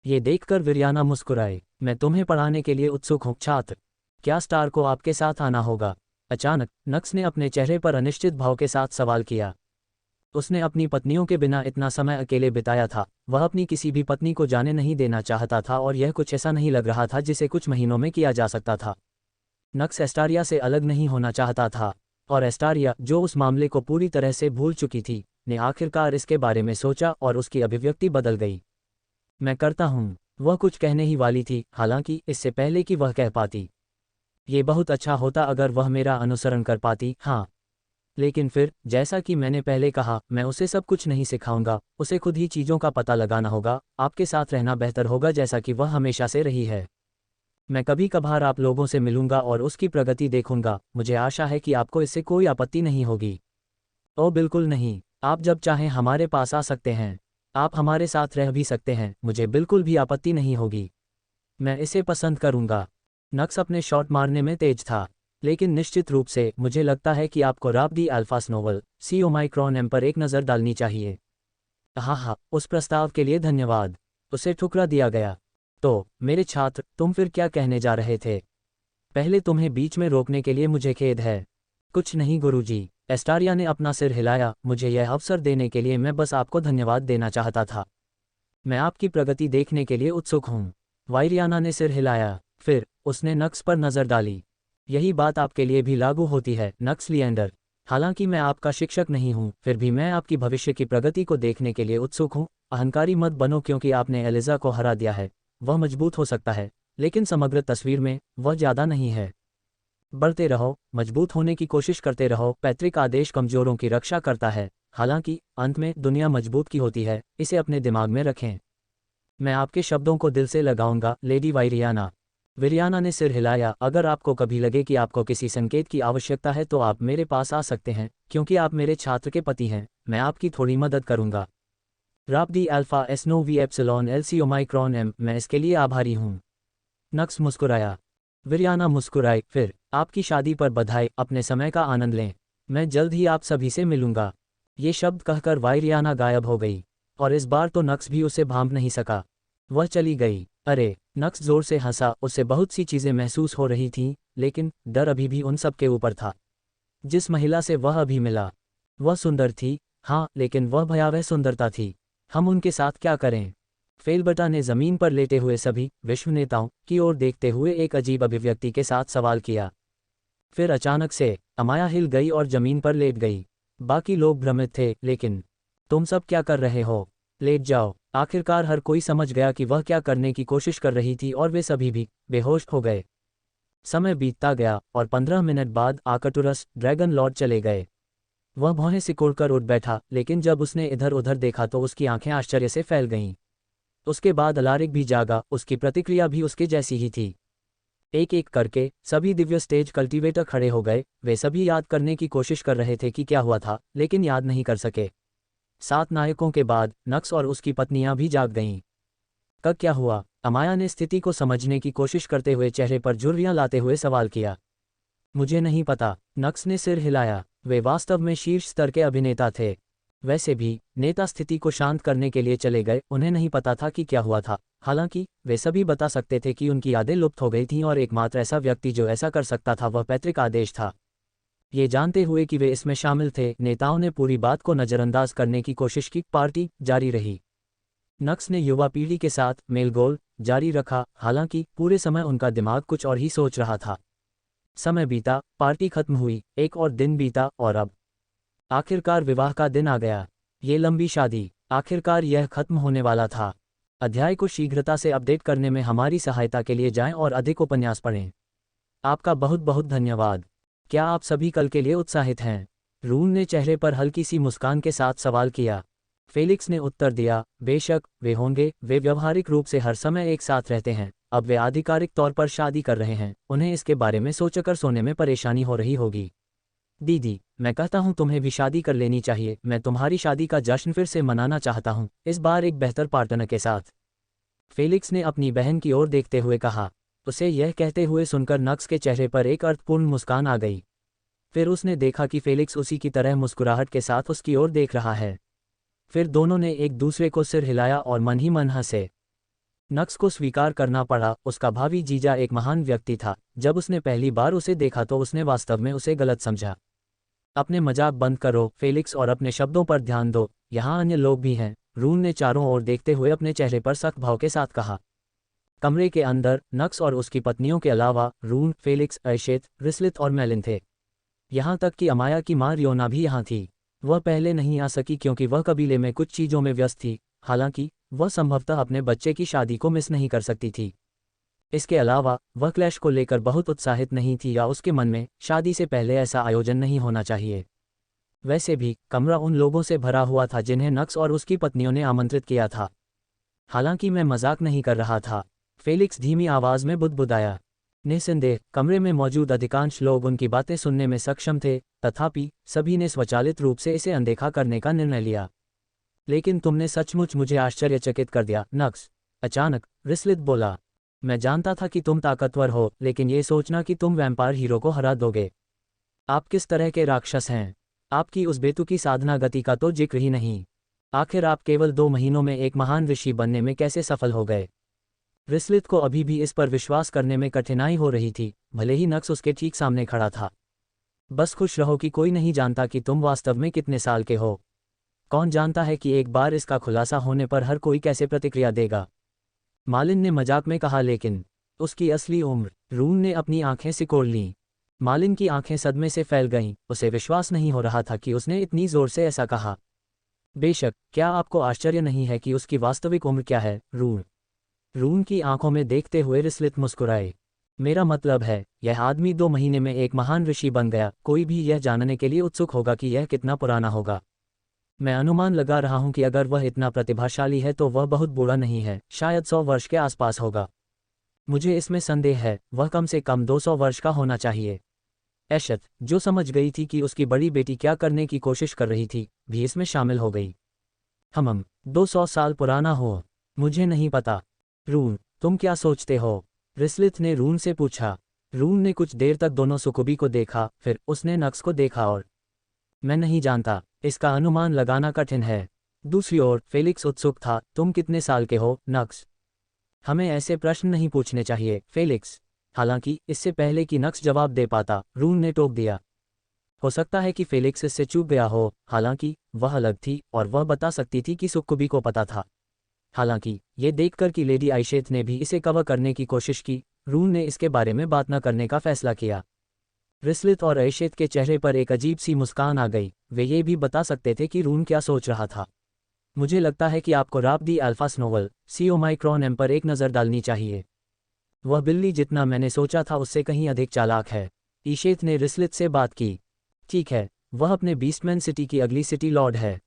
ये देखकर विरियाना मुस्कुराए। मैं तुम्हें पढ़ाने के लिए उत्सुक हूँ छात्र। क्या स्टार को आपके साथ आना होगा? अचानक नक्स ने अपने चेहरे पर अनिश्चित भाव के साथ सवाल किया। उसने अपनी पत्नियों के बिना इतना समय अकेले बिताया था, वह अपनी किसी भी पत्नी को जाने नहीं देना चाहता था, और यह कुछ ऐसा नहीं लग रहा था जिसे कुछ महीनों में किया जा सकता था। नक्स एस्टारिया से अलग नहीं होना चाहता था, और एस्टारिया, जो उस मामले को पूरी तरह से भूल चुकी थी, ने आखिरकार इसके बारे में सोचा और उसकी अभिव्यक्ति बदल गई। मैं करता हूँ, वह कुछ कहने ही वाली थी, हालांकि इससे पहले कि वह कह पाती। ये बहुत अच्छा होता अगर वह मेरा अनुसरण कर पाती, हाँ। लेकिन फिर, जैसा कि मैंने पहले कहा, मैं उसे सब कुछ नहीं सिखाऊंगा, उसे खुद ही चीज़ों का पता लगाना होगा। आपके साथ रहना बेहतर होगा जैसा कि वह हमेशा से रही है। मैं कभी कभार आप लोगों से मिलूंगा और उसकी प्रगति देखूंगा। मुझे आशा है कि आपको इससे कोई आपत्ति नहीं होगी। ओह बिल्कुल नहीं, आप जब चाहें हमारे पास आ सकते हैं। आप हमारे साथ रह भी सकते हैं, मुझे बिल्कुल भी आपत्ति नहीं होगी। मैं इसे पसंद करूंगा। नक्स अपने शॉट मारने में तेज था, लेकिन निश्चित रूप से मुझे लगता है कि आपको राब दी अल्फास नोवेल सी ओमाइक्रॉन एम पर एक नज़र डालनी चाहिए। हाँ, उस प्रस्ताव के लिए धन्यवाद। उसे ठुकरा दिया गया। तो मेरे छात्र, तुम फिर क्या कहने जा रहे थे? पहले तुम्हें बीच में रोकने के लिए मुझे खेद है। कुछ नहीं गुरुजी, एस्टारिया ने अपना सिर हिलाया। मुझे यह अवसर देने के लिए मैं बस आपको धन्यवाद देना चाहता था। मैं आपकी प्रगति देखने के लिए उत्सुक हूँ। वायरियाना ने सिर हिलाया। फिर उसने नक्स पर नज़र डाली। यही बात आपके लिए भी लागू होती है, नक्स लिएंडर। हालांकि मैं आपका शिक्षक नहीं हूँ, फिर भी मैं आपकी भविष्य की प्रगति को देखने के लिए उत्सुक हूँ। अहंकारी मत बनो, क्योंकि आपने एलिजा को हरा दिया है। वह मजबूत हो सकता है, लेकिन समग्र तस्वीर में वह ज़्यादा नहीं है। बढ़ते रहो, मजबूत होने की कोशिश करते रहो। पैतृक आदेश कमजोरों की रक्षा करता है, हालांकि अंत में दुनिया मजबूत की होती है। इसे अपने दिमाग में रखें। मैं आपके शब्दों को दिल से लगाऊंगा, लेडी वायरियाना। विरियाना ने सिर हिलाया। अगर आपको कभी लगे कि आपको किसी संकेत की आवश्यकता है तो आप मेरे पास आ सकते हैं, क्योंकि आप मेरे छात्र के पति हैं। मैं आपकी थोड़ी मदद करूंगा। राब दी अल्फा एस्नो वी एप्सिलॉन एलसी ओमाइक्रॉन एम, मैं इसके लिए आभारी हूँ। नक्स मुस्कुराया। विरियाना मुस्कुराई। फिर, आपकी शादी पर बधाई। अपने समय का आनंद लें। मैं जल्द ही आप सभी से मिलूंगा। ये शब्द कहकर वायरियाना गायब हो गई, और इस बार तो नक्स भी उसे भांप नहीं सका। वह चली गई। अरे, नक्स जोर से हंसा। उसे बहुत सी चीज़ें महसूस हो रही थीं, लेकिन डर अभी भी उन सब के ऊपर था। जिस महिला से वह अभी मिला, वह सुंदर थी, हाँ, लेकिन वह भयावह सुंदरता थी। हम उनके साथ क्या करें? फेलबटा ने ज़मीन पर लेटे हुए सभी विश्व नेताओं की ओर देखते हुए एक अजीब अभिव्यक्ति के साथ सवाल किया। फिर अचानक से अमाया हिल गई और ज़मीन पर लेट गई। बाकी लोग भ्रमित थे। लेकिन तुम सब क्या कर रहे हो? लेट जाओ। आखिरकार हर कोई समझ गया कि वह क्या करने की कोशिश कर रही थी और वे सभी भी बेहोश हो गए। समय बीतता गया और 15 मिनट बाद आर्कटुरस ड्रैगन लॉर्ड चले गए। वह भौहें सिकोड़कर उठ बैठा, लेकिन जब उसने इधर उधर देखा तो उसकी आंखें आश्चर्य से फैल गईं। उसके बाद अलारिक भी जागा, उसकी प्रतिक्रिया भी उसके जैसी ही थी। एक एक करके सभी दिव्य स्टेज कल्टीवेटर खड़े हो गए। वे सभी याद करने की कोशिश कर रहे थे कि क्या हुआ था, लेकिन याद नहीं कर सके। 7 नायकों के बाद नक्स और उसकी पत्नियां भी जाग गईं। कब क्या हुआ? अमाया ने स्थिति को समझने की कोशिश करते हुए चेहरे पर झुर्रियां लाते हुए सवाल किया। मुझे नहीं पता, नक्स ने सिर हिलाया। वे वास्तव में शीर्ष स्तर के अभिनेता थे। वैसे भी नेता स्थिति को शांत करने के लिए चले गए। उन्हें नहीं पता था कि क्या हुआ था। हालांकि वे सभी बता सकते थे कि उनकी यादें लुप्त हो गई थीं और एकमात्र ऐसा व्यक्ति जो ऐसा कर सकता था वह पैतृक आदेश था। ये जानते हुए कि वे इसमें शामिल थे, नेताओं ने पूरी बात को नज़रअंदाज करने की कोशिश की। पार्टी जारी रही। नक्स ने युवा पीढ़ी के साथ मेलगोल जारी रखा, हालांकि पूरे समय उनका दिमाग कुछ और ही सोच रहा था। समय बीता, पार्टी खत्म हुई, एक और दिन बीता और अब आखिरकार विवाह का दिन आ गया। ये लंबी शादी, आखिरकार यह खत्म होने वाला था। अध्याय को शीघ्रता से अपडेट करने में हमारी सहायता के लिए जाएं और अधिक उपन्यास पढ़ें। आपका बहुत बहुत धन्यवाद। क्या आप सभी कल के लिए उत्साहित हैं? रून ने चेहरे पर हल्की सी मुस्कान के साथ सवाल किया। फेलिक्स ने उत्तर दिया, बेशक वे होंगे। वे व्यवहारिक रूप से हर समय एक साथ रहते हैं। अब वे आधिकारिक तौर पर शादी कर रहे हैं। उन्हें इसके बारे में सोचकर सोने में परेशानी हो रही होगी। दीदी, मैं कहता हूँ तुम्हें भी शादी कर लेनी चाहिए। मैं तुम्हारी शादी का जश्न फिर से मनाना चाहता हूँ, इस बार एक बेहतर पार्टनर के साथ। फेलिक्स ने अपनी बहन की ओर देखते हुए कहा। उसे यह कहते हुए सुनकर नक्स के चेहरे पर एक अर्थपूर्ण मुस्कान आ गई। फिर उसने देखा कि फेलिक्स उसी की तरह मुस्कुराहट के साथ उसकी ओर देख रहा है। फिर दोनों ने एक दूसरे को सिर हिलाया और मन ही मन हंसे। नक्स को स्वीकार करना पड़ा, उसका भावी जीजा एक महान व्यक्ति था। जब उसने पहली बार उसे देखा तो उसने वास्तव में उसे गलत समझा। अपने मजाक बंद करो फेलिक्स और अपने शब्दों पर ध्यान दो, यहाँ अन्य लोग भी हैं। रून ने चारों ओर देखते हुए अपने चेहरे पर सख्त भाव के साथ कहा। कमरे के अंदर नक्स और उसकी पत्नियों के अलावा रून, फेलिक्स, ऐशेत, रिस्लित और मेलिन थे। यहाँ तक कि अमाया की मां रियोना भी यहाँ थी। वह पहले नहीं आ सकी क्योंकि वह कबीले में कुछ चीज़ों में व्यस्त थी। हालांकि वह संभवतः अपने बच्चे की शादी को मिस नहीं कर सकती थी। इसके अलावा वह क्लैश को लेकर बहुत उत्साहित नहीं थी, या उसके मन में शादी से पहले ऐसा आयोजन नहीं होना चाहिए। वैसे भी कमरा उन लोगों से भरा हुआ था जिन्हें नक्स और उसकी पत्नियों ने आमंत्रित किया था। हालांकि मैं मजाक नहीं कर रहा था, फेलिक्स धीमी आवाज में बुदबुदाया। निस्संदेह कमरे में मौजूद अधिकांश लोग उनकी बातें सुनने में सक्षम थे, तथापि सभी ने स्वचालित रूप से इसे अनदेखा करने का निर्णय लिया। लेकिन तुमने सचमुच मुझे आश्चर्यचकित कर दिया नक्स, अचानक रिस्लित बोला। मैं जानता था कि तुम ताकतवर हो, लेकिन ये सोचना कि तुम वैम्पायर हीरो को हरा दोगे। आप किस तरह के राक्षस हैं? आपकी उस बेतुकी साधना गति का तो जिक्र ही नहीं। आखिर आप केवल 2 महीनों में एक महान ऋषि बनने में कैसे सफल हो गए? रिस्लित को अभी भी इस पर विश्वास करने में कठिनाई हो रही थी, भले ही नक्स उसके ठीक सामने खड़ा था। बस खुश रहो कि कोई नहीं जानता कि तुम वास्तव में कितने साल के हो। कौन जानता है कि एक बार इसका खुलासा होने पर हर कोई कैसे प्रतिक्रिया देगा। मालिन ने मजाक में कहा। लेकिन उसकी असली उम्र? रून ने अपनी आंखें सिकोड़ लीं। मालिन की आंखें सदमे से फैल गईं। उसे विश्वास नहीं हो रहा था कि उसने इतनी जोर से ऐसा कहा। बेशक, क्या आपको आश्चर्य नहीं है कि उसकी वास्तविक उम्र क्या है? रून की आंखों में देखते हुए रिस्लित मुस्कुराए। मेरा मतलब है, यह आदमी 2 महीने में एक महान ऋषि बन गया। कोई भी यह जानने के लिए उत्सुक होगा कि यह कितना पुराना होगा। मैं अनुमान लगा रहा हूं कि अगर वह इतना प्रतिभाशाली है तो वह बहुत बूढ़ा नहीं है, शायद 100 वर्ष के आसपास होगा। मुझे इसमें संदेह है, वह कम से कम 200 वर्ष का होना चाहिए। ऐशत, जो समझ गई थी कि उसकी बड़ी बेटी क्या करने की कोशिश कर रही थी, भी इसमें शामिल हो गई। 200 साल पुराना हो? मुझे नहीं पता। रून, तुम क्या सोचते हो? रिस्लित ने रून से पूछा। रून ने कुछ देर तक दोनों सुकुबी को देखा, फिर उसने नक्स को देखा और मैं नहीं जानता, इसका अनुमान लगाना कठिन है। दूसरी ओर फेलिक्स उत्सुक था। तुम कितने साल के हो नक्स? हमें ऐसे प्रश्न नहीं पूछने चाहिए फेलिक्स। हालांकि इससे पहले कि नक्स जवाब दे पाता, रून ने टोक दिया। हो सकता है कि फेलिक्स इससे चूक गया हो, हालांकि वह अलग थी और वह बता सकती थी कि सुकुबी को पता था। हालांकि ये देखकर कि लेडी आइशेत ने भी इसे कवर करने की कोशिश की, रून ने इसके बारे में बात न करने का फैसला किया। रिस्लित और आइशेत के चेहरे पर एक अजीब सी मुस्कान आ गई। वे ये भी बता सकते थे कि रून क्या सोच रहा था। मुझे लगता है कि आपको राब दी अल्फास नोवेल सी ओमाइक्रॉन एम पर एक नज़र डालनी चाहिए। वह बिल्ली जितना मैंने सोचा था उससे कहीं अधिक चालाक है। ईशेत ने रिस्लिथ से बात की। ठीक है, वह अपने बीस्टमैन सिटी की अगली सिटी लॉर्ड है,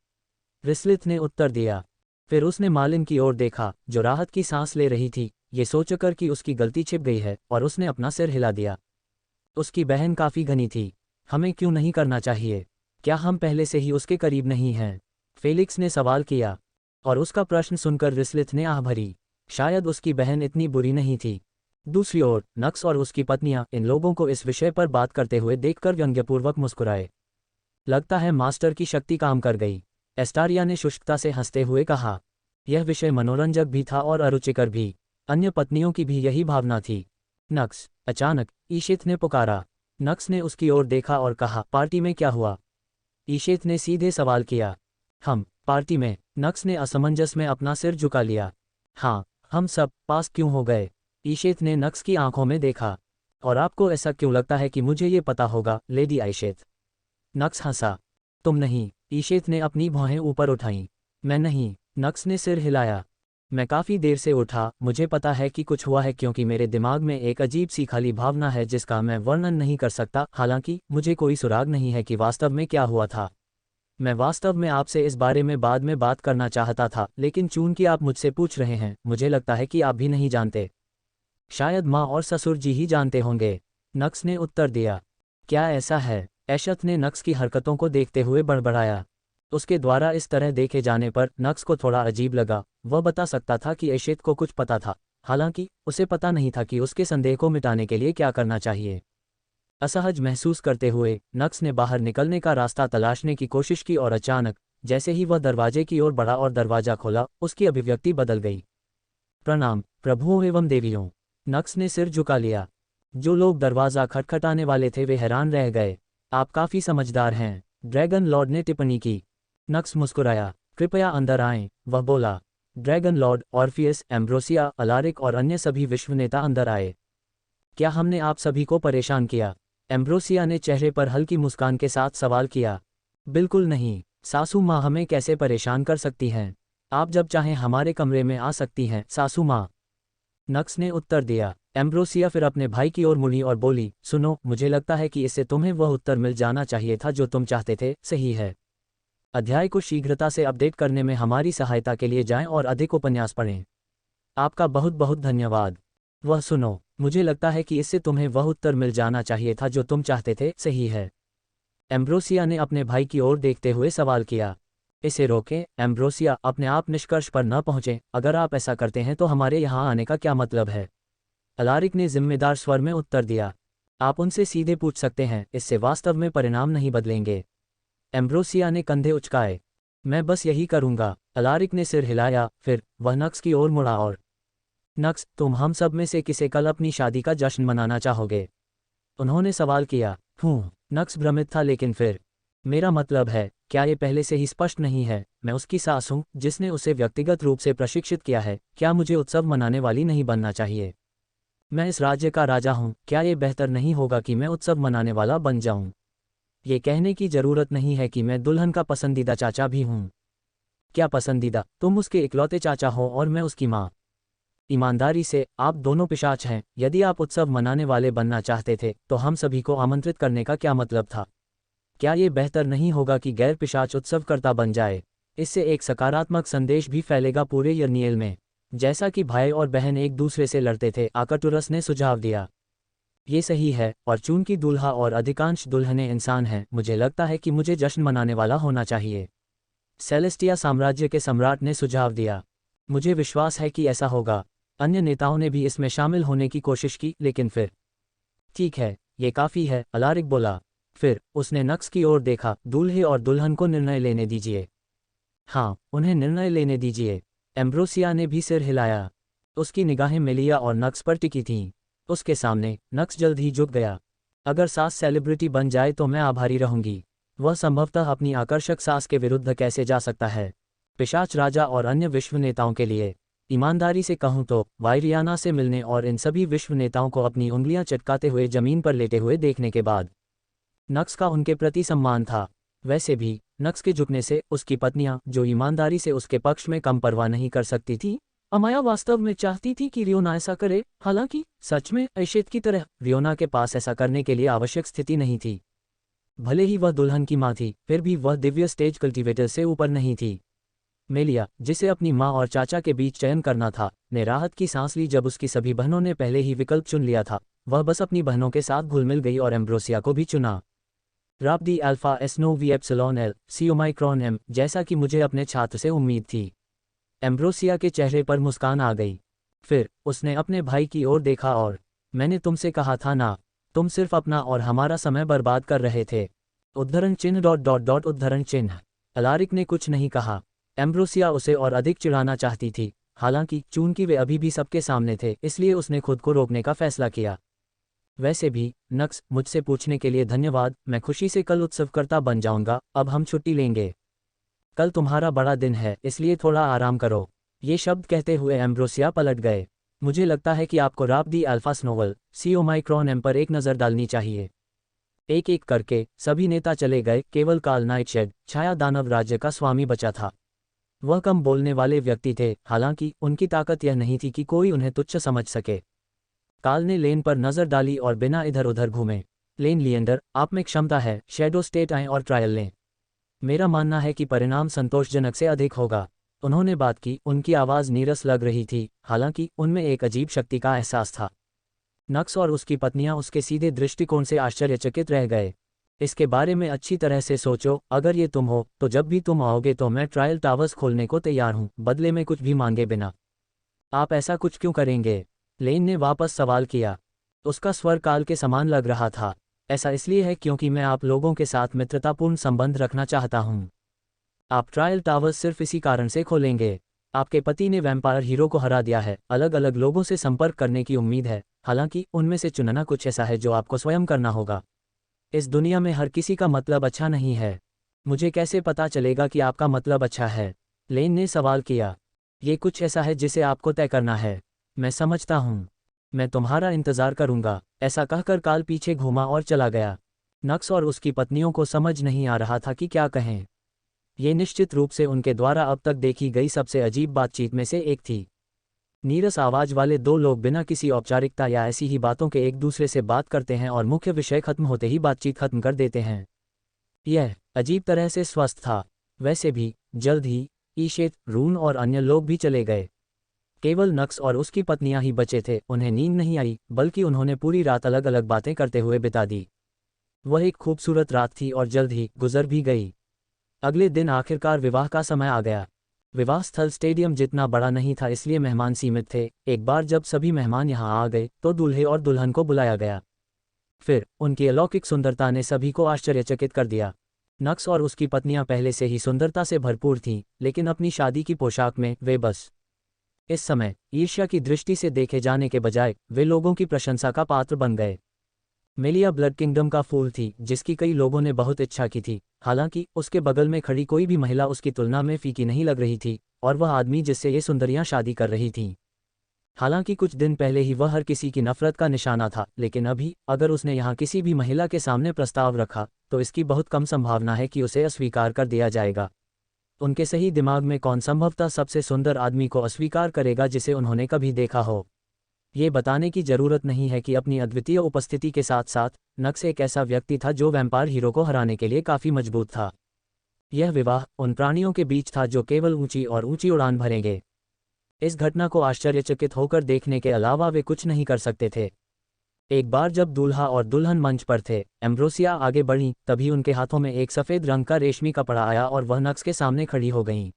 रिस्लिथ ने उत्तर दिया। फिर उसने मालिन की ओर देखा जो राहत की सांस ले रही थी, ये सोचकर कि उसकी गलती छिप गई है, और उसने अपना सिर हिला दिया। उसकी बहन काफ़ी घनी थी। हमें क्यों नहीं करना चाहिए? क्या हम पहले से ही उसके करीब नहीं हैं? फेलिक्स ने सवाल किया। और उसका प्रश्न सुनकर रिस्लिथ ने आह भरी। शायद उसकी बहन इतनी बुरी नहीं थी। दूसरी ओर नक्स और उसकी पत्नियां इन लोगों को इस विषय पर बात करते हुए देखकर व्यंग्यपूर्वक मुस्कुराए। लगता है मास्टर की शक्ति काम कर गई, एस्टारिया ने शुष्कता से हंसते हुए कहा। यह विषय मनोरंजक भी था और अरुचिकर भी। अन्य पत्नियों की भी यही भावना थी। नक्स, अचानक ईशित ने पुकारा। नक्स ने उसकी ओर देखा और कहा, पार्टी में क्या हुआ? ईशित ने सीधे सवाल किया। पार्टी में? नक्स ने असमंजस में अपना सिर झुका लिया। हाँ, हम सब पास क्यों हो गए? ईशित ने नक्स की आंखों में देखा। और आपको ऐसा क्यों लगता है कि मुझे ये पता होगा, लेडी आइशेत? नक्स हंसा। तुम नहीं। ईशित ने अपनी भौहें ऊपर उठाईं। मैं नहीं। नक्स ने सिर हिलाया। मैं काफ़ी देर से उठा, मुझे पता है कि कुछ हुआ है क्योंकि मेरे दिमाग में एक अजीब सी खाली भावना है जिसका मैं वर्णन नहीं कर सकता। हालांकि मुझे कोई सुराग नहीं है कि वास्तव में क्या हुआ था। मैं वास्तव में आपसे इस बारे में बाद में बात करना चाहता था, लेकिन चूंकि आप मुझसे पूछ रहे हैं, मुझे लगता है कि आप भी नहीं जानते। शायद माँ और ससुर जी ही जानते होंगे, नक्स ने उत्तर दिया। क्या ऐसा है? एशथ ने नक्स की हरकतों को देखते हुए बड़बड़ाया। उसके द्वारा इस तरह देखे जाने पर नक्स को थोड़ा अजीब लगा। वह बता सकता था कि एशेत को कुछ पता था, हालांकि उसे पता नहीं था कि उसके संदेह को मिटाने के लिए क्या करना चाहिए। असहज महसूस करते हुए नक्स ने बाहर निकलने का रास्ता तलाशने की कोशिश की और अचानक जैसे ही वह दरवाजे की ओर बढ़ा और दरवाजा खोला, उसकी अभिव्यक्ति बदल गई। प्रणाम प्रभुओं एवं देवियों, नक्स ने सिर झुका लिया। जो लोग दरवाज़ा खटखटाने वाले थे वे हैरान रह गए। आप काफ़ी समझदार हैं, ड्रैगन लॉर्ड ने टिप्पणी की। नक्स मुस्कुराया। कृपया अंदर आएं, वह बोला। Dragon Lord, Orpheus, ambrosia, Alaric और अन्य सभी विश्वनेता अंदर आए। क्या हमने आप सभी को परेशान किया? एम्ब्रोसिया ने चेहरे पर हल्की मुस्कान के साथ सवाल किया। बिल्कुल नहीं, सासू माँ हमें कैसे परेशान कर सकती हैं? आप जब चाहें हमारे कमरे में आ सकती हैं, सासू माँ, नक्स ने उत्तर दिया। एम्ब्रोसिया फिर अपने भाई की ओर मुड़ी और बोली, सुनो, मुझे लगता है कि इससे तुम्हें वह उत्तर मिल जाना चाहिए था जो तुम चाहते थे, सही है। अध्याय को शीघ्रता से अपडेट करने में हमारी सहायता के लिए जाएं और अधिक उपन्यास पढ़ें। आपका बहुत बहुत धन्यवाद। वह सुनो, मुझे लगता है कि इससे तुम्हें वह उत्तर मिल जाना चाहिए था जो तुम चाहते थे, सही है। एम्ब्रोसिया ने अपने भाई की ओर देखते हुए सवाल किया। इसे रोकें, एम्ब्रोसिया, अपने आप निष्कर्ष पर न पहुंचें। अगर आप ऐसा करते हैं तो हमारे यहाँ आने का क्या मतलब है? अलारिक ने जिम्मेदार स्वर में उत्तर दिया। आप उनसे सीधे पूछ सकते हैं, इससे वास्तव में परिणाम नहीं बदलेंगे। एम्ब्रोसिया ने कंधे उचकाए। मैं बस यही करूंगा। अलारिक ने सिर हिलाया। फिर वह नक्स की ओर मुड़ा और, नक्स, तुम हम सब में से किसे कल अपनी शादी का जश्न मनाना चाहोगे? उन्होंने सवाल किया। नक्स भ्रमित था, लेकिन फिर, मेरा मतलब है, क्या ये पहले से ही स्पष्ट नहीं है? मैं उसकी सास हूँ जिसने उसे व्यक्तिगत रूप से प्रशिक्षित किया है। क्या मुझे उत्सव मनाने वाली नहीं बनना चाहिए? मैं इस राज्य का राजा हूँ, क्या ये बेहतर नहीं होगा कि मैं उत्सव मनाने वाला बन जाऊँ? ये कहने की जरूरत नहीं है कि मैं दुल्हन का पसंदीदा चाचा भी हूँ। क्या पसंदीदा? तुम उसके इकलौते चाचा हो और मैं उसकी माँ। ईमानदारी से, आप दोनों पिशाच हैं। यदि आप उत्सव मनाने वाले बनना चाहते थे तो हम सभी को आमंत्रित करने का क्या मतलब था? क्या ये बेहतर नहीं होगा कि गैर पिशाच उत्सवकर्ता बन जाए? इससे एक सकारात्मक संदेश भी फैलेगा पूरे यर्निएल में। जैसा कि भाई और बहन एक दूसरे से लड़ते थे, आकाटुरस ने सुझाव दिया। ये सही है, और चूंकि दूल्हा और अधिकांश दुल्हनें इंसान हैं, मुझे लगता है कि मुझे जश्न मनाने वाला होना चाहिए। सेलेस्टिया साम्राज्य के सम्राट ने सुझाव दिया। मुझे विश्वास है कि ऐसा होगा। अन्य नेताओं ने भी इसमें शामिल होने की कोशिश की, लेकिन फिर, ठीक है, ये काफ़ी है, अलारिक बोला। फिर उसने नक्स की ओर देखा। दूल्हे और दुल्हन को निर्णय लेने दीजिए। हाँ, उन्हें निर्णय लेने दीजिए। एम्ब्रोसिया ने भी सिर हिलाया। उसकी निगाहें मेलिया और नक्स पर टिकी थीं। उसके सामने नक्स जल्द ही झुक गया। अगर सास सेलिब्रिटी बन जाए तो मैं आभारी रहूंगी। वह संभवतः अपनी आकर्षक सास के विरुद्ध कैसे जा सकता है? पिशाच राजा और अन्य विश्व नेताओं के लिए, ईमानदारी से कहूं तो, वायरियाना से मिलने और इन सभी विश्व नेताओं को अपनी उंगलियां चटकाते हुए जमीन पर लेटे हुए देखने के बाद, नक्स का उनके प्रति सम्मान था। वैसे भी नक्स के झुकने से उसकी पत्नियां, जो ईमानदारी से उसके पक्ष में कम परवाह नहीं कर सकती थी, अमाया वास्तव में चाहती थी कि रियोना ऐसा करे। हालांकि सच में ऐशेत की तरह रियोना के पास ऐसा करने के लिए आवश्यक स्थिति नहीं थी। भले ही वह दुल्हन की मां थी, फिर भी वह दिव्य स्टेज कल्टीवेटर से ऊपर नहीं थी। मेलिया, जिसे अपनी मां और चाचा के बीच चयन करना था, ने राहत की सांस ली जब उसकी सभी बहनों ने पहले ही विकल्प चुन लिया था। वह बस अपनी बहनों के साथ घुल मिल गई और एम्ब्रोसिया को भी चुना। राब D alpha S no we epsilon L C omicron M, जैसा कि मुझे अपने छात्र से उम्मीद थी। एम्ब्रोसिया के चेहरे पर मुस्कान आ गई। फिर उसने अपने भाई की ओर देखा और, मैंने तुमसे कहा था ना, तुम सिर्फ अपना और हमारा समय बर्बाद कर रहे थे। उद्धरण चिन्ह डॉट डॉट डॉट उद्धरण चिन्ह। अलारिक ने कुछ नहीं कहा। एम्ब्रोसिया उसे और अधिक चिढ़ाना चाहती थी, हालांकि चूंकि वे अभी भी सबके सामने थे, इसलिए उसने खुद को रोकने का फैसला किया। वैसे भी नक्स, मुझसे पूछने के लिए धन्यवाद। मैं खुशी से कल उत्सवकर्ता बन जाऊंगा। अब हम छुट्टी लेंगे। कल तुम्हारा बड़ा दिन है, इसलिए थोड़ा आराम करो। ये शब्द कहते हुए एम्ब्रोसिया पलट गए। मुझे लगता है कि आपको राब दी अल्फा स्नोवल सी ओमाइक्रॉन एम पर एक नज़र डालनी चाहिए। एक एक करके सभी नेता चले गए, केवल कार्ल नाइटशेड, छाया दानव राज्य का स्वामी बचा था। वह कम बोलने वाले व्यक्ति थे, हालांकि उनकी ताकत यह नहीं थी कि कोई उन्हें तुच्छ समझ सके। कार्ल ने लेन पर नज़र डाली और बिना इधर उधर घूमे, लेन लिएंडर, आप में क्षमता है, शैडो स्टेट आएं और ट्रायल लें। मेरा मानना है कि परिणाम संतोषजनक से अधिक होगा। उन्होंने बात की, उनकी आवाज़ नीरस लग रही थी, हालांकि उनमें एक अजीब शक्ति का एहसास था। नक्स और उसकी पत्नियां उसके सीधे दृष्टिकोण से आश्चर्यचकित रह गए। इसके बारे में अच्छी तरह से सोचो, अगर ये तुम हो, तो जब भी तुम आओगे तो मैं ट्रायल टावर्स खोलने को तैयार हूं, बदले में कुछ भी मांगे बिना। आप ऐसा कुछ क्यों करेंगे? लेन ने वापस सवाल किया। उसका स्वर काल के समान लग रहा था। ऐसा इसलिए है क्योंकि मैं आप लोगों के साथ मित्रतापूर्ण संबंध रखना चाहता हूं। आप ट्रायल टावर्स सिर्फ इसी कारण से खोलेंगे। आपके पति ने वैम्पायर हीरो को हरा दिया है, अलग अलग लोगों से संपर्क करने की उम्मीद है, हालांकि उनमें से चुनना कुछ ऐसा है जो आपको स्वयं करना होगा। इस दुनिया में हर किसी का मतलब अच्छा नहीं है। मुझे कैसे पता चलेगा कि आपका मतलब अच्छा है? लेन ने सवाल किया। ये कुछ ऐसा है जिसे आपको तय करना है। मैं समझता हूँ। मैं तुम्हारा इंतजार करूंगा। ऐसा कहकर काल पीछे घूमा और चला गया। नक्स और उसकी पत्नियों को समझ नहीं आ रहा था कि क्या कहें। ये निश्चित रूप से उनके द्वारा अब तक देखी गई सबसे अजीब बातचीत में से एक थी। नीरस आवाज वाले दो लोग बिना किसी औपचारिकता या ऐसी ही बातों के एक दूसरे से बात करते हैं और मुख्य विषय खत्म होते ही बातचीत खत्म कर देते हैं। यह अजीब तरह से स्वस्थ था। वैसे भी जल्द ही ईशेत, रून और अन्य लोग भी चले गए। केवल नक्स और उसकी पत्नियां ही बचे थे। उन्हें नींद नहीं आई, बल्कि उन्होंने पूरी रात अलग अलग बातें करते हुए बिता दी। वह एक खूबसूरत रात थी और जल्द ही गुजर भी गई। अगले दिन आखिरकार विवाह का समय आ गया। विवाह स्थल स्टेडियम जितना बड़ा नहीं था, इसलिए मेहमान सीमित थे। एक बार जब सभी मेहमान यहां आ गए तो दूल्हे और दुल्हन को बुलाया गया। फिर उनकी अलौकिक सुंदरता ने सभी को आश्चर्यचकित कर दिया। नक्स और उसकी पत्नियां पहले से ही सुंदरता से भरपूर थीं, लेकिन अपनी शादी की पोशाक में वे बस इस समय ईर्ष्या की दृष्टि से देखे जाने के बजाय वे लोगों की प्रशंसा का पात्र बन गए। मेलिया ब्लड किंगडम का फूल थी, जिसकी कई लोगों ने बहुत इच्छा की थी। हालांकि उसके बगल में खड़ी कोई भी महिला उसकी तुलना में फीकी नहीं लग रही थी, और वह आदमी जिससे ये सुंदरियां शादी कर रही थीं, हालांकि कुछ दिन पहले ही वह हर किसी की नफरत का निशाना था। लेकिन अभी अगर उसने यहाँ किसी भी महिला के सामने प्रस्ताव रखा, तो इसकी बहुत कम संभावना है कि उसे अस्वीकार कर दिया जाएगा। उनके सही दिमाग में कौन संभवतः सबसे सुंदर आदमी को अस्वीकार करेगा जिसे उन्होंने कभी देखा हो? ये बताने की जरूरत नहीं है कि अपनी अद्वितीय उपस्थिति के साथ साथ नक्स एक ऐसा व्यक्ति था जो वैम्पायर हीरो को हराने के लिए काफी मजबूत था। यह विवाह उन प्राणियों के बीच था जो केवल ऊंची और ऊंची उड़ान भरेंगे। इस घटना को आश्चर्यचकित होकर देखने के अलावा वे कुछ नहीं कर सकते थे। एक बार जब दूल्हा और दुल्हन मंच पर थे, एम्ब्रोसिया आगे बढ़ी, तभी उनके हाथों में एक सफेद रंग का रेशमी कपड़ा आया और वह नक्स के सामने खड़ी हो गईं।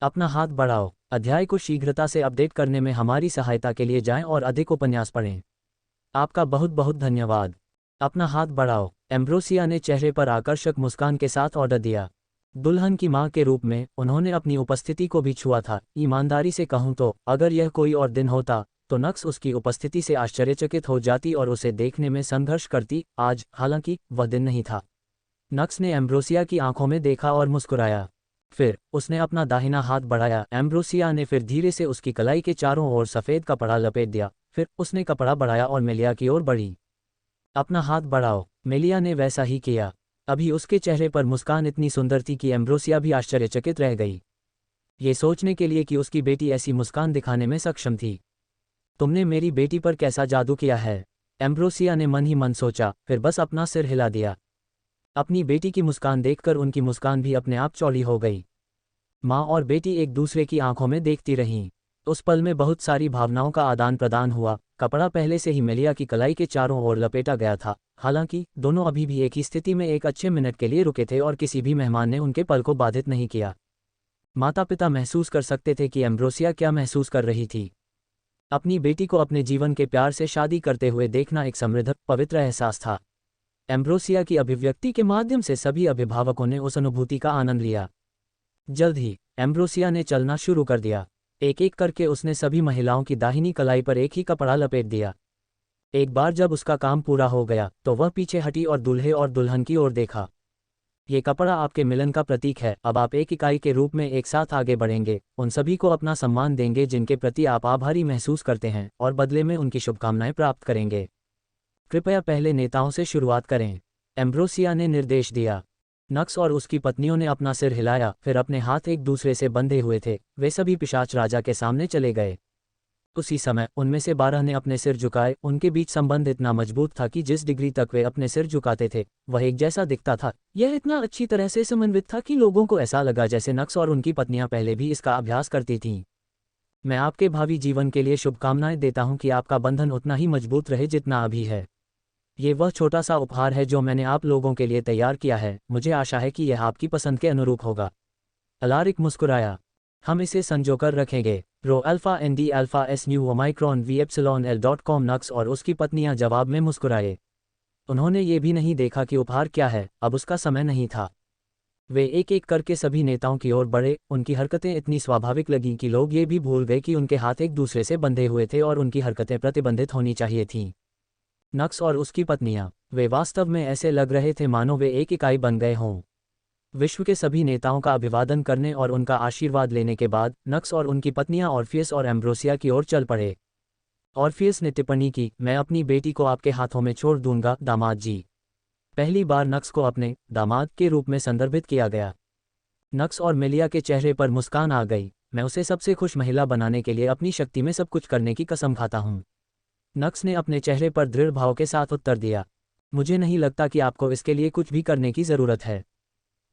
अपना हाथ बढ़ाओ। अध्याय को शीघ्रता से अपडेट करने में हमारी सहायता के लिए जाएं और अधिक उपन्यास पढ़ें। आपका बहुत बहुत धन्यवाद। अपना हाथ बढ़ाओ। एम्ब्रोसिया ने चेहरे पर आकर्षक मुस्कान के साथ ऑर्डर दिया। दुल्हन की मां के रूप में उन्होंने अपनी उपस्थिति को भी छुआ था। ईमानदारी से कहूं तो अगर यह कोई और दिन होता तो नक्स उसकी उपस्थिति से आश्चर्यचकित हो जाती और उसे देखने में संघर्ष करती। आज हालांकि वह दिन नहीं था। नक्स ने एम्ब्रोसिया की आंखों में देखा और मुस्कुराया। फिर उसने अपना दाहिना हाथ बढ़ाया। एम्ब्रोसिया ने फिर धीरे से उसकी कलाई के चारों ओर सफ़ेद कपड़ा लपेट दिया। फिर उसने कपड़ा बढ़ाया और मेलिया की ओर बढ़ी। अपना हाथ बढ़ाओ। मेलिया ने वैसा ही किया। अभी उसके चेहरे पर मुस्कान इतनी सुंदर थी कि एम्ब्रोसिया भी आश्चर्यचकित रह गई, ये सोचने के लिए कि उसकी बेटी ऐसी मुस्कान दिखाने में सक्षम थी। तुमने मेरी बेटी पर कैसा जादू किया है? एम्ब्रोसिया ने मन ही मन सोचा, फिर बस अपना सिर हिला दिया। अपनी बेटी की मुस्कान देखकर उनकी मुस्कान भी अपने आप चौड़ी हो गई। माँ और बेटी एक दूसरे की आंखों में देखती रहीं। उस पल में बहुत सारी भावनाओं का आदान प्रदान हुआ। कपड़ा पहले से ही मेलिया की कलाई के चारों ओर लपेटा गया था। हालांकि दोनों अभी भी एक ही स्थिति में एक अच्छे मिनट के लिए रुके थे और किसी भी मेहमान ने उनके पल को बाधित नहीं किया। माता पिता महसूस कर सकते थे कि एम्ब्रोसिया क्या महसूस कर रही थी। अपनी बेटी को अपने जीवन के प्यार से शादी करते हुए देखना एक समृद्ध, पवित्र एहसास था। एम्ब्रोसिया की अभिव्यक्ति के माध्यम से सभी अभिभावकों ने उस अनुभूति का आनंद लिया। जल्द ही एम्ब्रोसिया ने चलना शुरू कर दिया। एक एक करके उसने सभी महिलाओं की दाहिनी कलाई पर एक ही कपड़ा लपेट दिया। एक बार जब उसका काम पूरा हो गया तो वह पीछे हटी और दूल्हे और दुल्हन की ओर देखा। ये कपड़ा आपके मिलन का प्रतीक है। अब आप एक इकाई के रूप में एक साथ आगे बढ़ेंगे, उन सभी को अपना सम्मान देंगे जिनके प्रति आप आभारी महसूस करते हैं, और बदले में उनकी शुभकामनाएं प्राप्त करेंगे। कृपया पहले नेताओं से शुरुआत करें, एम्ब्रोसिया ने निर्देश दिया। नक्स और उसकी पत्नियों ने अपना सिर हिलाया, फिर अपने हाथ एक दूसरे से बंधे हुए थे। वे सभी पिशाच राजा के सामने चले गए। उसी समय उनमें से 12 ने अपने सिर झुकाए। उनके बीच संबंध इतना मजबूत था कि जिस डिग्री तक वे अपने सिर झुकाते थे वह एक जैसा दिखता था। यह इतना अच्छी तरह से समन्वित था कि लोगों को ऐसा लगा जैसे नक्स और उनकी पत्नियां पहले भी इसका अभ्यास करती थीं। मैं आपके भावी जीवन के लिए शुभकामनाएं देता हूं कि आपका बंधन उतना ही मजबूत रहे जितना अभी है। ये वह छोटा सा उपहार है जो मैंने आप लोगों के लिए तैयार किया है। मुझे आशा है कि यह आपकी पसंद के अनुरूप होगा। अलारिक मुस्कुराया। हम इसे संजोकर रखेंगे। रो अल्फा एनडी अल्फा एस न्यू ओमाइक्रॉन वी एप्सिलॉन एल.com। नक्स और उसकी पत्नियां जवाब में मुस्कुराए। उन्होंने ये भी नहीं देखा कि उपहार क्या है, अब उसका समय नहीं था। वे एक एक करके सभी नेताओं की ओर बढ़े। उनकी हरकतें इतनी स्वाभाविक लगीं कि लोग ये भी भूल गए कि उनके हाथ एक दूसरे से बंधे हुए थे और उनकी हरकतें प्रतिबंधित होनी चाहिए थीं। नक्स और उसकी पत्नियां, वे वास्तव में ऐसे लग रहे थे मानो वे एक इकाई बन गए हों। विश्व के सभी नेताओं का अभिवादन करने और उनका आशीर्वाद लेने के बाद नक्स और उनकी पत्नियां ऑर्फियस और एम्ब्रोसिया की ओर चल पड़े। ऑर्फियस ने टिप्पणी की, मैं अपनी बेटी को आपके हाथों में छोड़ दूंगा, दामाद जी। पहली बार नक्स को अपने दामाद के रूप में संदर्भित किया गया। नक्स और मेलिया के चेहरे पर मुस्कान आ गई। मैं उसे सबसे खुश महिला बनाने के लिए अपनी शक्ति में सब कुछ करने की कसम खाता हूँ। नक्स ने अपने चेहरे पर दृढ़ भाव के साथ उत्तर दिया, मुझे नहीं लगता कि आपको इसके लिए कुछ भी करने की ज़रूरत है।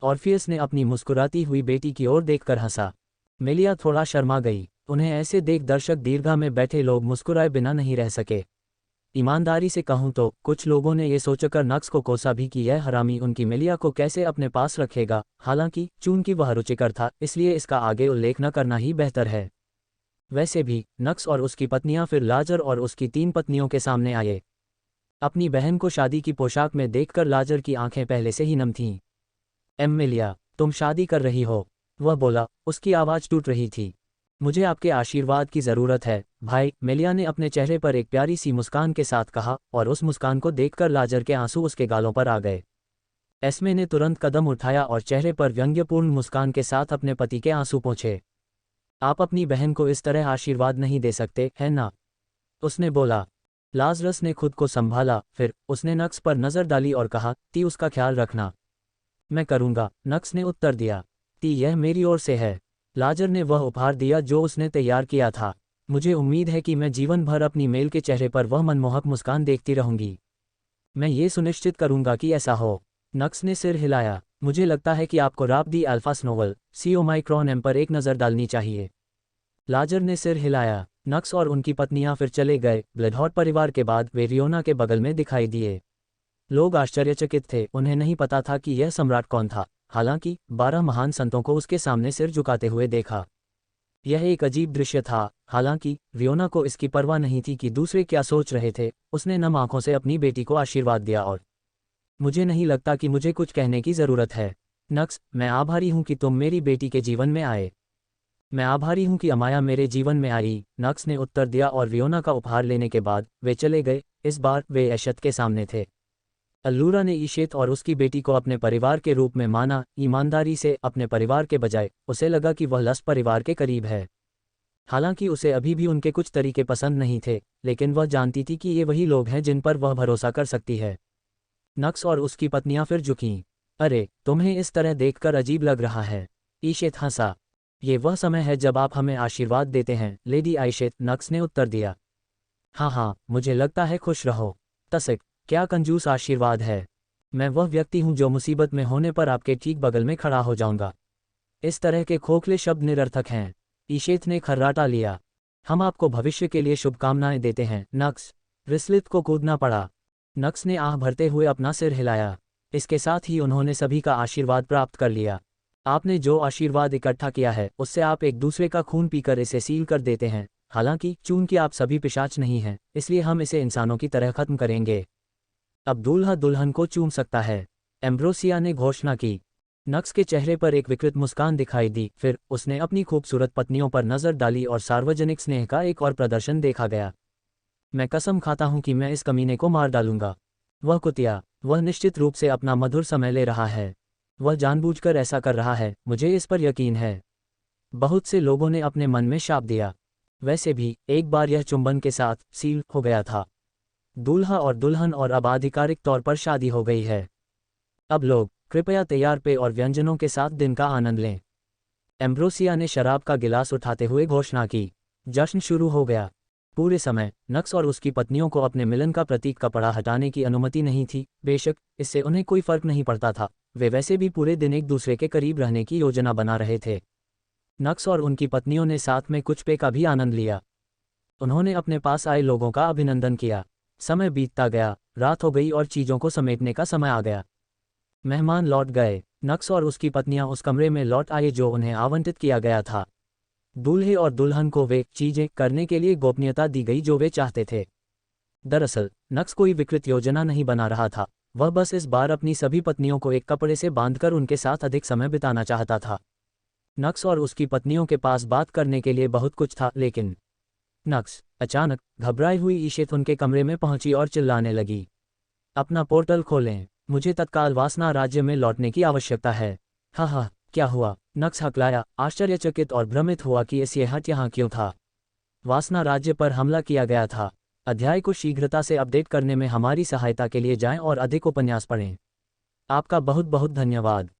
ऑर्फियस ने अपनी मुस्कुराती हुई बेटी की ओर देखकर हंसा। मेलिया थोड़ा शर्मा गई। उन्हें ऐसे देख दर्शक दीर्घा में बैठे लोग मुस्कुराए बिना नहीं रह सके। ईमानदारी से कहूँ तो कुछ लोगों ने ये सोचकर नक्स को कोसा भी कि यह हरामी उनकी मेलिया को कैसे अपने पास रखेगा। हालांकि चूंकि वह रुचिकर था, इसलिए इसका आगे उल्लेख न करना ही बेहतर है। वैसे भी नक्स और उसकी पत्नियां फिर लाजर और उसकी 3 पत्नियों के सामने आए। अपनी बहन को शादी की पोशाक में देखकर लाजर की आंखें पहले से ही नम थीं। मेलिया, तुम शादी कर रही हो? वह बोला, उसकी आवाज़ टूट रही थी। मुझे आपके आशीर्वाद की ज़रूरत है, भाई, मेलिया ने अपने चेहरे पर एक प्यारी सी मुस्कान के साथ कहा, और उस मुस्कान को देखकर लाजर के आंसू उसके गालों पर आ गए। एस्मे ने तुरंत कदम उठाया और चेहरे पर व्यंग्यपूर्ण मुस्कान के साथ अपने पति के आंसू पोंछे। आप अपनी बहन को इस तरह आशीर्वाद नहीं दे सकते, है ना? उसने बोला। लाजरस ने खुद को संभाला, फिर उसने नक्स पर नज़र डाली और कहा, ती, उसका ख्याल रखना। मैं करूँगा, नक्स ने उत्तर दिया। ती, यह मेरी ओर से है। लाजर ने वह उपहार दिया जो उसने तैयार किया था। मुझे उम्मीद है कि मैं जीवन भर अपनी मेल के चेहरे पर वह मनमोहक मुस्कान देखती रहूंगी। मैं ये सुनिश्चित करूंगा कि ऐसा हो। नक्स ने सिर हिलाया। मुझे लगता है कि आपको राब दी अल्फा स्नोवल सी ओमाइक्रॉन एम पर एक नज़र डालनी चाहिए। लाजर ने सिर हिलाया। नक्स और उनकी पत्नियां फिर चले गए। ब्लडहॉट परिवार के बाद वे रियोना के बगल में दिखाई दिए। लोग आश्चर्यचकित थे। उन्हें नहीं पता था कि यह सम्राट कौन था। हालांकि 12 महान संतों को उसके सामने सिर झुकाते हुए देखा। यह एक अजीब दृश्य था। हालांकि रियोना को इसकी परवाह नहीं थी कि दूसरे क्या सोच रहे थे। उसने नम आंखों से अपनी बेटी को आशीर्वाद दिया और मुझे नहीं लगता कि मुझे कुछ कहने की ज़रूरत है। नक्स, मैं आभारी हूं कि तुम मेरी बेटी के जीवन में आए। मैं आभारी हूं कि अमाया मेरे जीवन में आई, नक्स ने उत्तर दिया और रियोना का उपहार लेने के बाद वे चले गए। इस बार वे एशत के सामने थे। अल्लूरा ने ईशेत और उसकी बेटी को अपने परिवार के रूप में माना। ईमानदारी से अपने परिवार के बजाय उसे लगा कि वह लस परिवार के करीब है। हालांकि उसे अभी भी उनके कुछ तरीके पसंद नहीं थे, लेकिन वह जानती थी कि ये वही लोग हैं जिन पर वह भरोसा कर सकती है। नक्स और उसकी पत्नियां फिर झुकीं। अरे, तुम्हें इस तरह देखकर अजीब लग रहा है। ईशेत हंसा। ये वह समय है जब आप हमें आशीर्वाद देते हैं, लेडी आइशेत, नक्स ने उत्तर दिया। हाँ हाँ, मुझे लगता है, खुश रहो। तसिक, क्या कंजूस आशीर्वाद है। मैं वह व्यक्ति हूँ जो मुसीबत में होने पर आपके ठीक बगल में खड़ा हो जाऊंगा। इस तरह के खोखले शब्द निरर्थक हैं। ईशेत ने खर्राटा लिया। हम आपको भविष्य के लिए शुभकामनाएं देते हैं, नक्स। रिस्लित को कूदना पड़ा। नक्स ने आह भरते हुए अपना सिर हिलाया। इसके साथ ही उन्होंने सभी का आशीर्वाद प्राप्त कर लिया। आपने जो आशीर्वाद इकट्ठा किया है उससे आप एक दूसरे का खून पीकर इसे सील कर देते हैं। हालांकि चूंकि आप सभी पिशाच नहीं हैं, इसलिए हम इसे इंसानों की तरह खत्म करेंगे। अब दूल्हा दुल्हन को चूम सकता है, एम्ब्रोसिया ने घोषणा की। नक्स के चेहरे पर एक विकृत मुस्कान दिखाई दी। फिर उसने अपनी खूबसूरत पत्नियों पर नजर डाली और सार्वजनिक स्नेह का एक और प्रदर्शन देखा गया। मैं कसम खाता हूं कि मैं इस कमीने को मार डालूंगा। वह कुतिया, वह निश्चित रूप से अपना मधुर समय ले रहा है। वह जानबूझकर ऐसा कर रहा है, मुझे इस पर यकीन है। बहुत से लोगों ने अपने मन में शाप दिया। वैसे भी एक बार यह चुंबन के साथ सील हो गया था। दूल्हा और दुल्हन, और अब आधिकारिक तौर पर शादी हो गई है। अब लोग कृपया तैयार पेय और व्यंजनों के साथ दिन का आनंद लें। एम्ब्रोसिया ने शराब का गिलास उठाते हुए घोषणा की। जश्न शुरू हो गया। पूरे समय नक्स और उसकी पत्नियों को अपने मिलन का प्रतीक कपड़ा हटाने की अनुमति नहीं थी। बेशक इससे उन्हें कोई फर्क नहीं पड़ता था, वे वैसे भी पूरे दिन एक दूसरे के करीब रहने की योजना बना रहे थे। नक्स और उनकी पत्नियों ने साथ में कुछ पेय का भी आनंद लिया। उन्होंने अपने पास आए लोगों का अभिनंदन किया। समय बीतता गया, रात हो गई और चीज़ों को समेटने का समय आ गया। मेहमान लौट गए। नक्स और उसकी पत्नियां उस कमरे में लौट आए जो उन्हें आवंटित किया गया था। दूल्हे और दुल्हन को वे चीजें करने के लिए गोपनीयता दी गई जो वे चाहते थे। दरअसल नक्स कोई विकृत योजना नहीं बना रहा था, वह बस इस बार अपनी सभी पत्नियों को एक कपड़े से बांधकर उनके साथ अधिक समय बिताना चाहता था। नक्स और उसकी पत्नियों के पास बात करने के लिए बहुत कुछ था, लेकिन नक्स। अचानक घबराई हुई ईशेत उनके कमरे में पहुंची और चिल्लाने लगी। अपना पोर्टल खोलें, मुझे तत्काल वासना राज्य में लौटने की आवश्यकता है। हाँ, क्या हुआ? नक्स हकलाया, आश्चर्यचकित और भ्रमित हुआ कि ये हट यहाँ क्यों था। वासना राज्य पर हमला किया गया था। अध्याय को शीघ्रता से अपडेट करने में हमारी सहायता के लिए जाएं और अधिक उपन्यास पढ़ें। आपका बहुत बहुत धन्यवाद।